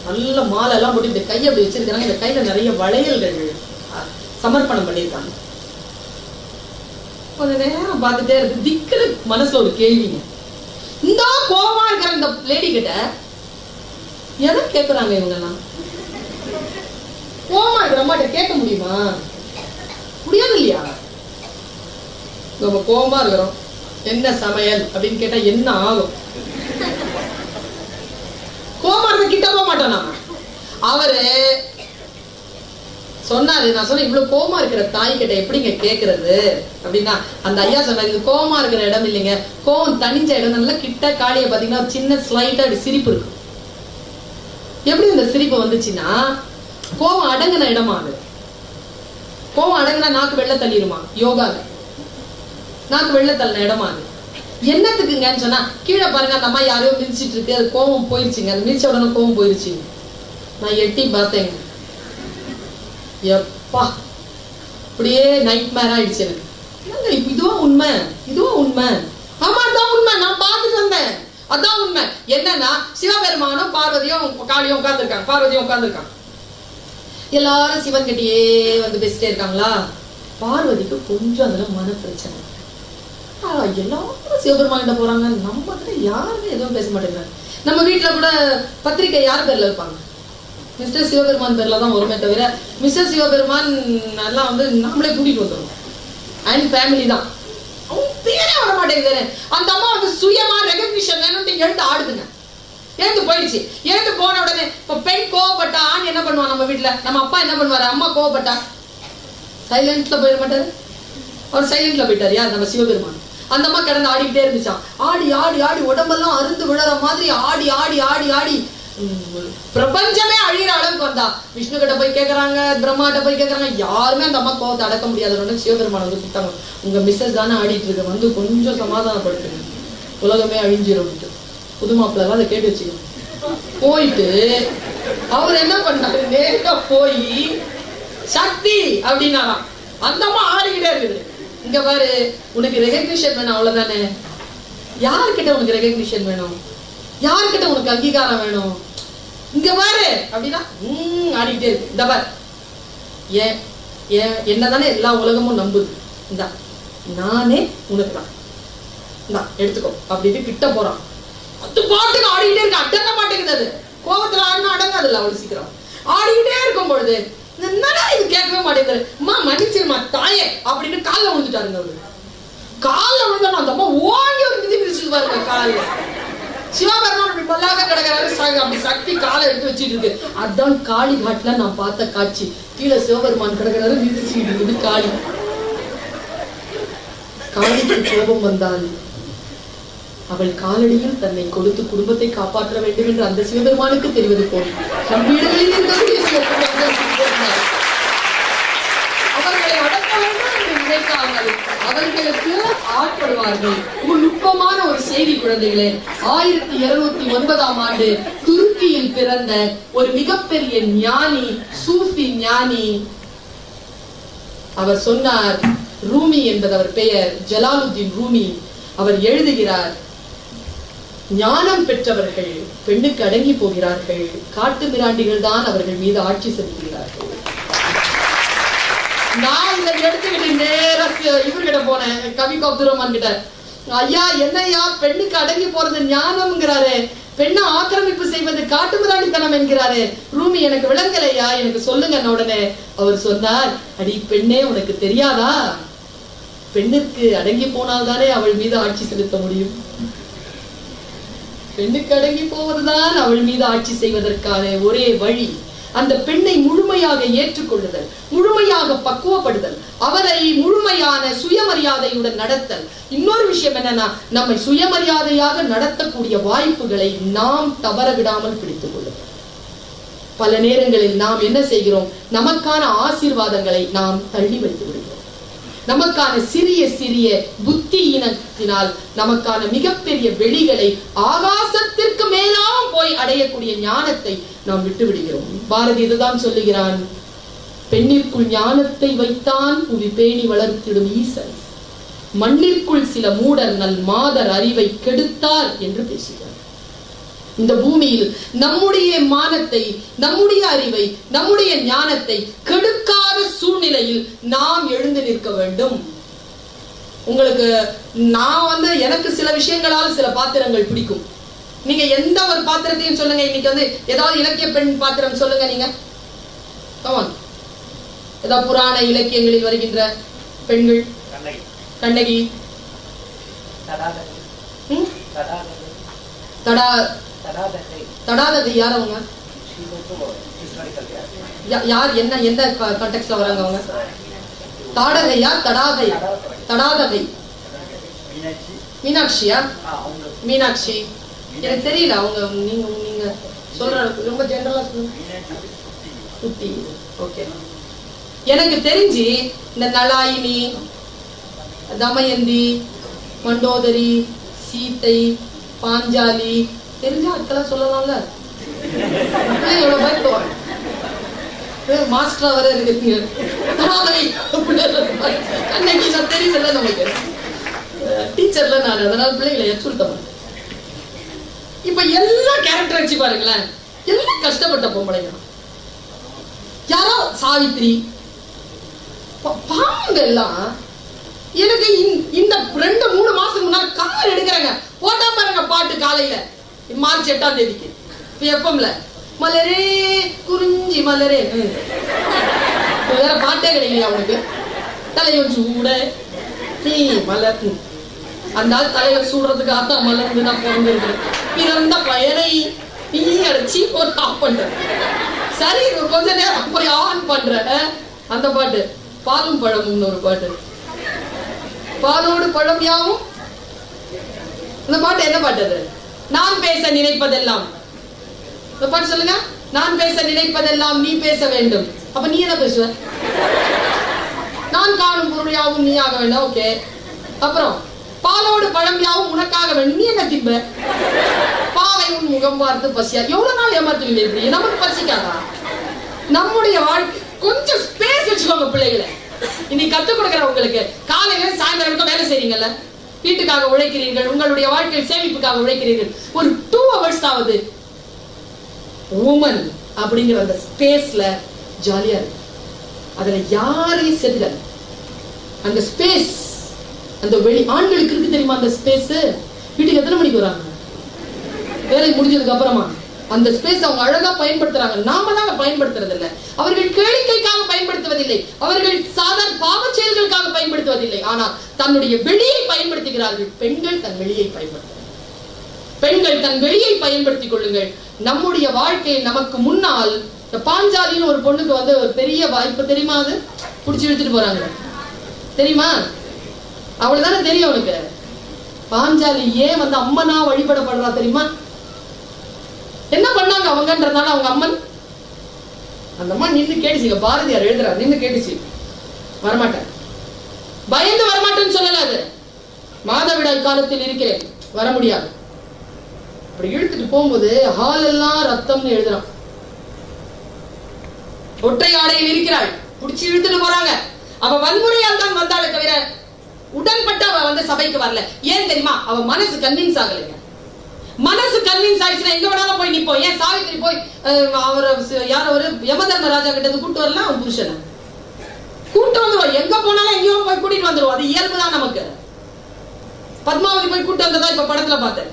நல்ல மாலை எல்லாம் போட்டு இந்த கையை அப்படி வச்சிருக்கிறாங்க. இந்த கையில நிறைய வளையல்கள் சமர்ப்பணம் பண்ணியிருக்காங்க. கொஞ்ச நேரம் பார்த்துட்டே இருக்கு. திக்குல மனசுல ஒரு கேள்விங்க, இந்த கோபமா இருக்கிற இந்த லேடி கிட்ட எதை கேட்கறாங்க இவங்கெல்லாம்? கோபமா இருக்கிற அம்மாட்ட கேட்க முடியுமா? முடியாது இல்லையா? நம்ம கோபமா இருக்கிறோம், என்ன சமையல் அப்படின்னு கேட்டா என்ன ஆகும்? கோபமா இருக்க கிட்ட போக மாட்டோம் நாம. அவரு சொன்னாரு, நான் சொன்னேன் இவ்வளவு கோபமா இருக்கிற தாய் கிட்ட எப்படிங்க கேக்குறது அப்படின்னா, அந்த ஐயா சொன்னாரு, இது கோபமா இருக்கிற இடம் இல்லைங்க, கோபம் தனிஞ்ச இடம். நல்லா கிட்ட காளிய பாத்தீங்கன்னா ஒரு சின்ன ஸ்லைட்டா சிரிப்பு இருக்கும். எப்படி இந்த சிரிப்பு வந்துச்சுன்னா, கோபம் அடங்கின இடமா அது. கோபம் அடங்கினா நாக்கு வெள்ள தள்ளிடுமா? யோகால நாக்கு வெள்ள தள்ளின இடமா அது. என்னத்துக்குங்கன்னு சொன்னா, கீழே பாருங்க அந்த அம்மா யாரையோ மிதிச்சிட்டு இருக்கு, அது கோபம் போயிருச்சுங்க. அது மிதிச்ச உடனே கோபம் போயிருச்சுங்க. நான் எட்டி பார்த்தேங்க, எப்பா அப்படியே நைட் மேர் ஆயிடுச்சு எனக்கு. இதுவா உண்மை? இதுவா உண்மை? ஆமா அதான் உண்மை, நான் பார்த்துட்டு வந்தேன், அதான் உண்மை. என்னன்னா, சிவபெருமானும் பார்வதியும் காளியும் உட்கார்ந்துருக்காங்க. பார்வதியும் உட்கார்ந்துருக்காங்க. எல்லாரும் சிவன் கிட்டயே வந்து பேசிட்டே இருக்காங்களா. பார்வதிக்கு கொஞ்சம் அதுல மன பிரச்சனை. எல்லாரும் சிவபெருமான் கிட்ட போறாங்க, நம்ம கிட்ட யாருமே எதுவும் பேச மாட்டேங்கிறாங்க. நம்ம வீட்டுல கூட பத்திரிக்கை யார் பேர்ல வைப்பாங்க? மிஸ்டர் சிவபெருமான் பேர்ல தான் வருமே தவிர, மிஸ்டர் சிவபெருமான் எல்லாம் வந்து நம்மளே கூட்டிட்டு வந்துடும். அண்ட் ஃபேமிலி தான். அவங்க பேரே வர மாட்டேங்குது. அந்த அம்மா வந்து சுயமா ரெகக்னிஷன் வேணும்னு எழுந்து ஆடுதுங்க. எழுந்து போயிடுச்சு. எழுந்து போன உடனே இப்ப பெண் கோவப்பட்டா ஆண் என்ன பண்ணுவான்? நம்ம வீட்டுல நம்ம அப்பா என்ன பண்ணுவாரு? அம்மா கோவப்பட்டா சைலண்ட்ல போயிட மாட்டாரு. அவர் சைலண்ட்ல போயிட்டாரு. யார்? நம்ம சிவபெருமான். அந்த அம்மா கிடந்து ஆடிக்கிட்டே இருந்துச்சான். ஆடி ஆடி ஆடி உடம்பெல்லாம் அருந்து விழற மாதிரி ஆடி ஆடி ஆடி ஆடி பிரபஞ்சமே அழிகிற அளவுக்கு வந்தா. விஷ்ணு கிட்ட போய் கேக்குறாங்க, பிரம்மாட்ட போய் கேக்குறாங்க, யாருமே அந்த அம்மா கோவத்தை அடக்க முடியாத. சிவபெருமான் வந்து கூப்பிட்டாங்க, உங்க மிஸ்ஸஸ் தானே ஆடிட்டு இருக்க, வந்து கொஞ்சம் சமாதானப்படுத்துங்க, உலகமே அழிஞ்சிரும். புது மாப்பிள்ள அதை கேட்டு வச்சுக்கணும். போயிட்டு அவர் என்ன பண்ணாரு, நேரா போய் சக்தி அப்படின்னாராம். அந்த அம்மா ஆடிக்கிட்டே இருக்குது. இங்க பாரு, உனக்கு ரெகக்னிஷன் வேணும், அவ்வளவுதானே. யாருக்கிட்ட உனக்கு ரெகக்னிஷன் வேணும்? யாருக்கிட்ட உனக்கு அங்கீகாரம் வேணும்? இங்க பாரு அப்படின்னா ஆடிக்கிட்டே இருக்கு. இந்த பாரு, ஏன் என்னதானே எல்லா உலகமும் நம்புது. இந்தா நானே உனக்கு தான், இந்தா எடுத்துக்கோ அப்படின்னு கிட்ட போறான். அது பாட்டுக்கு ஆடிக்கிட்டே இருக்கு. அடங்க மாட்டேங்குது. அது கோபத்துல ஆடினா அடங்காதுல்ல அவ்வளவு சீக்கிரம். ஆடிக்கிட்டே இருக்கும் பொழுது என்னடா இது கேட்கவே மாட்டேங்குது. அம்மா மன்னிச்சிருமா தாயே அப்படின்னு காலில் விழுந்துட்டாருங்க. அவரு காலில் விழுந்தா அந்த அம்மா ஓங்கி ஒரு மிதி மிதிச்சுட்டு பாருங்க காலில். சிவபெருமான் அப்படி பல்லாக கிடக்கிறாரு. அப்படி சக்தி காலை எடுத்து வச்சிட்டு இருக்கு. அதான் காளி காட்டுல நான் பார்த்த காட்சி. கீழே சிவபெருமான் கிடக்கிறாரு, மிதிச்சுட்டு இருக்குது காளி. காளிக்கு கோபம் வந்தால் அவள் காலடியில் தன்னை கொடுத்து குடும்பத்தை காப்பாற்ற வேண்டும் என்று அந்த சிவபெருமானுக்கு தெரிவது போல் நம் வீடுகளில் அவர்களை அடக்க வேண்டும் என்று நினைக்காமல் அவர்களுக்கு ஆட்படுவார்கள். நுட்பமான ஒரு செய்தி குழந்தைகளே. 1209ஆம் ஆண்டு துருக்கியில் பிறந்த ஒரு மிகப்பெரிய ஞானி, சூஃபி ஞானி. அவர் சொன்னார், ரூமி என்பது அவர் பெயர், ஜலாலுத்தீன் ரூமி. அவர் எழுதுகிறார், ஞானம் பெற்றவர்கள் பெண்ணுக்கு அடங்கி போகிறார்கள், காட்டு மிராண்டிகள் தான் அவர்கள் மீது ஆட்சி செலுத்துகிறார்கள். நான் இதை எடுத்துக்கிட்டு நேரா இவர்கிட்ட போனேன், கவி அப்துல் ரஹ்மான் கிட்ட. ஐயா என்னையா பெண்ணுக்கு அடங்கி போறது ஞானம்ங்கிறாரு, பெண்ணை ஆக்கிரமிப்பு செய்வது காட்டு மிராண்டித்தனம் என்கிறாரு. ரூமி எனக்கு விளங்கலையா, எனக்கு சொல்லுங்க. உடனே அவர் சொன்னார், அடி பெண்ணே உனக்கு தெரியாதா, பெண்ணுக்கு அடங்கி போனால்தானே அவள் மீது ஆட்சி செலுத்த முடியும். பெண்ணுக்கு அடங்கி போவதுதான் அவள் மீது ஆட்சி செய்வதற்கான ஒரே வழி. அந்த பெண்ணை முழுமையாக ஏற்றுக்கொள்ளுதல், முழுமையாக பக்குவப்படுதல், அவரை முழுமையான சுயமரியாதையுடன் நடத்தல். இன்னொரு விஷயம் என்னன்னா, நம்மை சுயமரியாதையாக நடத்தக்கூடிய வாய்ப்புகளை நாம் தவற விடாமல் பிடித்துக் கொள்ளுதல். பல நேரங்களில் நாம் என்ன செய்கிறோம், நமக்கான ஆசீர்வாதங்களை நாம் தள்ளி வைத்து விடுகிறோம். நமக்கான சிறிய சிறிய புத்தி இனத்தினால் நமக்கான மிகப்பெரிய வெளிகளை, ஆகாசத்திற்கு மேலாம் போய் அடையக்கூடிய ஞானத்தை நாம் விட்டு விடுகிறோம். பாரதி இதுதான் சொல்லுகிறான், பெண்ணிற்குள் ஞானத்தை வைத்தான் புவி பேணி வளர்த்திடும் ஈசன், மண்ணிற்குள் சில மூடர் நல் மாதர் அறிவை கெடுத்தார் என்று பேசுகிறார். இந்த பூமியில் நம்முடைய மானத்தை, நம்முடைய அறிவை, நம்முடைய ஞானத்தை கெடுக்காத சூழ்நிலையில் நாம் எழுந்து நிற்க வேண்டும். உங்களுக்கு நான் எனக்கு சில விஷயங்களால் சில பாத்திரங்கள் பிடிக்கும். நீங்க எந்த ஒரு பாத்திரத்தையும் சொல்லுங்க. இன்னைக்கு ஏதாவது இலக்கிய பெண் பாத்திரம் சொல்லுங்க. நீங்க ஏதாவது புராண இலக்கியங்களில் வருகின்ற பெண்கள். கண்ணகி, தடாதகை யார் அவங்க? யார் எந்த கான்டெக்ட்ல வராங்க அவங்க? தாடகையா தடாகையா? தடாதகை மீனாட்சியா? மீனாட்சி எனக்கு தெரியல. அவங்க நீங்க சொல்ற ரொம்ப ஜெனரலா குட்டி. ஓகே, எனக்கு தெரிஞ்சு இந்த நலாயினி, தமயந்தி, மண்டோதரி, சீத்தை, பாஞ்சாலி தெரிஞ்ச ஆட்களாம் சொல்லலாம்ல. மாஸ்டரா வர இருக்கு அன்னைக்கு தெரியல நமக்கு டீச்சர்ல நான், அதனால பிள்ளைகளை எச்சரித்த. இப்ப எல்லா கேரக்டர் வச்சு பாருங்களேன், எல்லாம் கஷ்டப்பட்ட பொம்பளைங்க. யாரோ சாவித்ரி பாவங்க எல்லாம். எனக்கு இந்த 2-3 மாசம் முன்னாடி கார் எடுக்கிறாங்க, போட்டா பாருங்க பாட்டு காலையில மார்ச் 8ஆம் தேதிக்கு எப்பம்ல மலரே குறிஞ்சி மலரே. வேற பாட்டே கிடைக்கல அவனுக்கு. தலைவன் சூட நீ மலர், அந்த ஆள் தலைவர் சூடுறதுக்காக மலர்ந்து நான் பிறந்திருக்கிறேன். பிறந்த பயனை நீ அடிச்சு ஒரு ஆஃப் பண்ற. சரி, கொஞ்ச நேரம் போய் ஆன் பண்ற. அந்த பாட்டு பாலும் பழமும் ஒரு பாட்டு, பாலோடு பழம் யாவும். அந்த பாட்டு என்ன பாட்டு அது? நான் பேச நினைப்பதெல்லாம். இந்த பாட்டு சொல்லுங்க. நான் பேச நினைப்பதெல்லாம் நீ பேச வேண்டும். அப்ப நீ என்ன பேசுவ? நான் காணும் பொருள் யாவும் நீ ஆக வேண்டும். ஓகே, அப்புறம் பாலோடு பழம் யாவும் உனக்காக வேண்டும். நீ என்ன திம்ப? பாவை உன் முகம் பார்த்து பசியா. எவ்வளவு நாள் ஏமாத்துவீங்க இப்படி? நமக்கு பசிக்காதா? நம்முடைய வாழ்க்கை கொஞ்சம் ஸ்பேஸ் வச்சுக்கோங்க பிள்ளைகளை. இன்னைக்கு கத்துக் கொடுக்குறவங்களுக்கு காலையில சாயந்தரம் வரைக்கும் வேலை செய்றீங்கல்ல, வீட்டுக்காக உழைக்கிறீர்கள், உங்களுடைய வாழ்க்கை சேமிப்புக்காக உழைக்கிறீர்கள். ஒரு 2 hours ஆவது உமன் அப்படிங்கிற அந்த ஸ்பேஸ்ல ஜாலியா இருக்கு. அதுல யாரையும் செதுல அந்த ஸ்பேஸ், அந்த வெளி ஆண்களுக்கு இருக்கு தெரியுமா அந்த ஸ்பேஸ்? வீட்டுக்கு எத்தனை மணிக்கு வராங்க? வேலை முடிஞ்சதுக்கு அப்புறமா அந்த ஸ்பேஸ் அவங்க அழகா பயன்படுத்துறாங்க. நாம தான் பயன்படுத்துறது இல்லை. அவர்கள் கேளிக்கைக்காக பயன்படுத்துவதில்லை, அவர்கள் சாதாரண பாவ செயல்களுக்காக பயன்படுத்துவதில்லை. ஆனால் தன்னுடைய வெளியை பயன்படுத்துகிறார்கள். பெண்கள் தன் வெளியை பயன்படுத்துகிறார்கள். பெண்கள் தன் வெளியை பயன்படுத்திக் கொள்ளுங்கள். நம்முடைய வாழ்க்கையில் நமக்கு முன்னால் இந்த பாஞ்சாலின்னு ஒரு பொண்ணுக்கு ஒரு பெரிய வாய்ப்பு தெரியுமா? அது புடிச்சு இழுத்துட்டு போறாங்க தெரியுமா? அவளுதானே தெரியும் அவனுக்கு. பாஞ்சாலி ஏன் அம்மனா வழிபடப்படுறா தெரியுமா? என்ன பண்ணாங்க அவங்கன்றதுனால அவங்க அம்மன். அந்த அம்மா நின்று கேட்டுச்சுங்க. பாரதியார் எழுதுறாரு, நின்று கேட்டுச்சு. வரமாட்டேன், பயந்து வரமாட்டேன்னு சொல்லல. அது மாதவிடாய் காலத்தில் இருக்கிறேன், வர முடியாது. அப்படி இழுத்துட்டு போகும்போது ஹால் எல்லாம் ரத்தம்னு எழுதுறான். ஒற்றை ஆடையில் இருக்கிறாள், புடிச்சு இழுத்துட்டு போறாங்க. அவ வன்முறையால் தான் வந்தாளே தவிர உடன்பட்டு அவ சபைக்கு வரல. ஏன் தெரியுமா? அவ மனசு கன்வின்ஸ் ஆகலைங்க. மனசு கன்வின்ஸ் ஆயிடுச்சுன்னா எங்க வேணாலும் போய் நிப்போம். ஏன் சாவித்திரி போய் யார் ஒரு யமதர்மராஜா கிட்ட கூட்டு வரலாம், அவன் புருஷனை கூட்டு வந்துருவோம். எங்க போனாலும் எங்கேயோ போய் கூட்டிட்டு வந்துருவோம். அது இயல்புதான் நமக்கு. பத்மாவதி போய் கூட்டு வந்ததா இப்ப படத்துல பார்த்தேன்.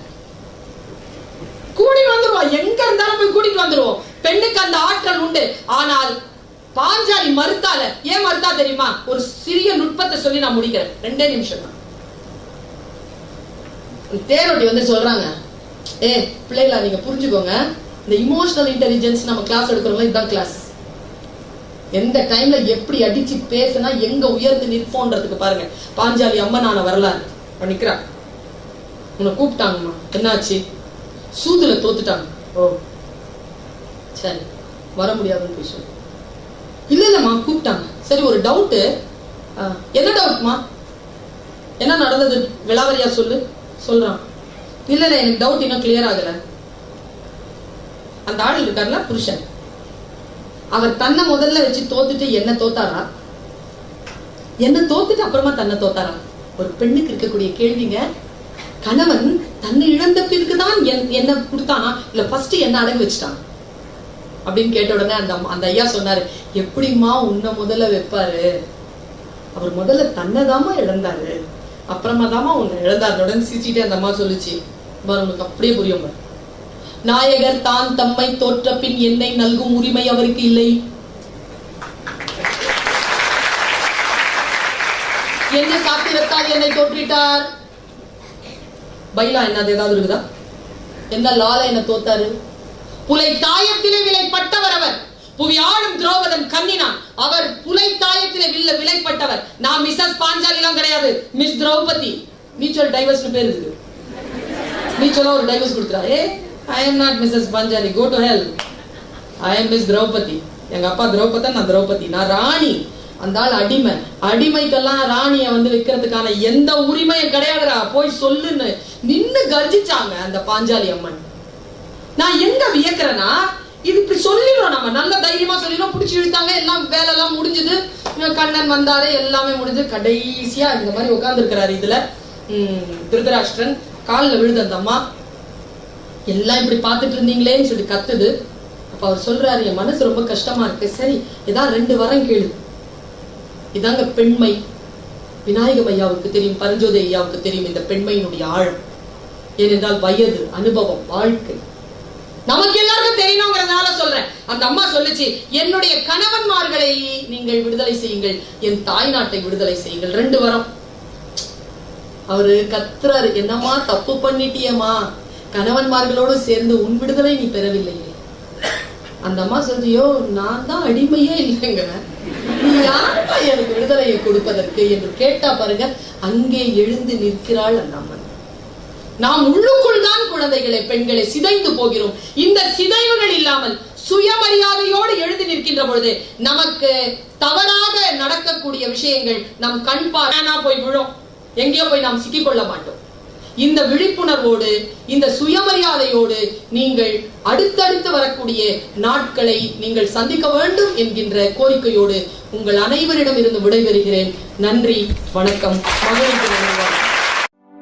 கூட்டிட்டு வந்துருவோம், எங்க இருந்தாலும் போய் கூட்டிட்டு வந்துருவோம். பெண்ணுக்கு அந்த ஆற்றல் உண்டு. ஆனால் பாஞ்சாலி மறுத்தால. ஏன் மறுத்தா தெரியுமா? ஒரு சிறிய நுட்பத்தை சொல்லி நான் முடிக்கிறேன், 2 நிமிஷம் தான். தேரோட்டி சொல்றாங்க, பிள்ளைகளா நீங்க புரிஞ்சுக்கோங்க, இந்த இமோஷனல் இன்டெலிஜென்ஸ் நம்ம கிளாஸ் எடுக்கிறோம்ல, இதுதான் கிளாஸ். எந்த டைம்ல எப்படி அடிச்சு பேசினா எங்க உயர்ந்து நிற்போன்றதுக்கு பாருங்க. பாஞ்சாலி அம்மனான வரலாறு நிக்கிறா. உன்னை கூப்பிட்டாங்கம்மா, என்னாச்சு? சூதுல தோத்துட்டாங்க. ஓ சரி, வர முடியாதுன்னு போய் சொல்லு. இல்லம்மா கூப்பிட்டாங்க. சரி, ஒரு டவுட்டு. என்ன டவுட்மா? என்ன நடந்தது விளாவரியா சொல்லு. சொல்றான். இல்ல எனக்கு டவுட் இன்னும் கிளியர் ஆகல. அந்த ஆள் இருக்காருல புருஷன், அவர் தன்னை முதல்ல வச்சு தோத்துட்டு என்ன தோத்தாரா, என்ன தோத்துட்டு அப்புறமா தன்னை தோத்தாரா? ஒரு பெண்ணுக்கு இருக்கக்கூடிய கேள்விங்க. கணவன் தன்னை இழந்த பிறகுதான் என்ன கொடுத்தானா, இல்ல ஃபர்ஸ்ட் என்ன அடகு வச்சுட்டான் அப்படின்னு கேட்ட உடனே அந்த ஐயா சொன்னாரு, எப்படிமா உன்னை முதல்ல வைப்பாரு? அவர் முதல்ல தன்னைதாமா இழந்தாரு. அப்புறமா தாமா உன்னை இழந்தாருடன் சிரிச்சிட்டே அந்த அம்மா சொல்லுச்சு. உனக்கு அப்படியே புரியும். நாயகர் தான் தம்மை தோற்ற பின் என்னை நல்கும் உரிமை அவருக்கு இல்லை. என்ன சாத்திரத்தால் என்னை தோற்றிட்டார்? பைலா என்னது ஏதாவது இருக்குதா? என்ன லால என்ன தோத்தாரு? புலை தாயத்திலே விலைப்பட்டவர் அவர். புவி ஆளும் திரௌபதன் கண்ணினான். அவர் புலை தாயத்திலே விலைப்பட்டவர். நான் மிஸ்ஸஸ் பாஞ்சாலி எல்லாம் கிடையாது, மிஸ் திரௌபதி. மியூச்சுவல் டைவர்ஸ் பேர் இருக்கு. மியூச்சுவலா ஒரு divorce கொடுத்துறாரு. I am not Mrs. Panjali, go to hell. I am Miss Draupadi. எங்க அப்பா திரௌபதன், நான் திரௌபதி. நான் ராணி. அந்த ஆள் அடிமை. அடிமைக்கெல்லாம் ராணிய வந்து வைக்கிறதுக்கான எந்த உரிமையும் கிடையாதுடா, போய் சொல்லுன்னு நின்னு கர்ஜிச்சாங்க அந்த பாஞ்சாலி அம்மன். நான் எங்க வியக்கிறேன்னா, இது இப்படி சொல்லிடுறோம், நம்ம நல்ல தைரியமா சொல்லிடுறோம். பிடிச்சி இழுத்தாங்க, எல்லாம் வேலை எல்லாம் முடிஞ்சது. கண்ணன் வந்தாரு, எல்லாமே முடிஞ்சு கடைசியா இந்த மாதிரி உட்கார்ந்து இருக்கிறாரு. இதுல திருதராஷ்டிரன் காலில் விழுது. அந்த அம்மா எல்லாம் இப்படி பார்த்துட்டு இருந்தீங்களேன்னு சொல்லி கத்துது. அப்ப அவர் சொல்றாரு, என் மனசு ரொம்ப கஷ்டமா இருக்கு. சரி, ஏதாவது 2 வரம் கேளு. இதாங்க பெண்மை. விநாயகம் ஐயாவுக்கு தெரியும், பரஞ்சோதி ஐயாவுக்கு தெரியும் இந்த பெண்மையினுடைய ஆழம். ஏனென்றால் வயது, அனுபவம், வாழ்க்கை நமக்கு எல்லாருக்கும் தெரியணுங்கிறதுனால சொல்றேன். அந்த அம்மா சொல்லுச்சு, என்னுடைய கணவன்மார்களை நீங்கள் விடுதலை செய்யுங்கள், என் தாய் நாட்டை விடுதலை செய்யுங்கள். 2 வரம். அவரு கத்துறாரு, என்னம்மா தப்பு பண்ணிட்டியம்மா, கணவன்மார்களோடு சேர்ந்து உன் விடுதலை நீ பெறவில்லையே. அந்த அம்மா சொல்றியோ, நான் தான் அடிமையே இல்லைங்க, நீ யாருப்பா எனக்கு விடுதலையை கொடுப்பதற்கு என்று கேட்டா பாருங்க, அங்கே எழுந்து நிற்கிறாள் அந்த அம்மன். நாம் உள்ளுக்குள் தான் குழந்தைகளை, பெண்களை சிதைந்து போகிறோம். இந்த சிதைவுகள் இல்லாமல் சுயமரியாதையோடு எழுந்து நிற்கின்ற பொழுது நமக்கு தவறாக நடக்கக்கூடிய விஷயங்கள் நம் கண் பானா போய் விழும், எங்கேயோ போய் நாம் சிக்கிக்கொள்ள மாட்டோம். இந்த விழிப்புணர்வோடு, இந்த சுயமரியாதையோடு நீங்கள் அடுத்தடுத்து வரக்கூடிய நாட்களை நீங்கள் சந்திக்க வேண்டும் என்கின்ற கோரிக்கையோடு உங்கள் அனைவரிடம் இருந்து விடைபெறுகிறேன். நன்றி, வணக்கம். மகிழ்ச்சி.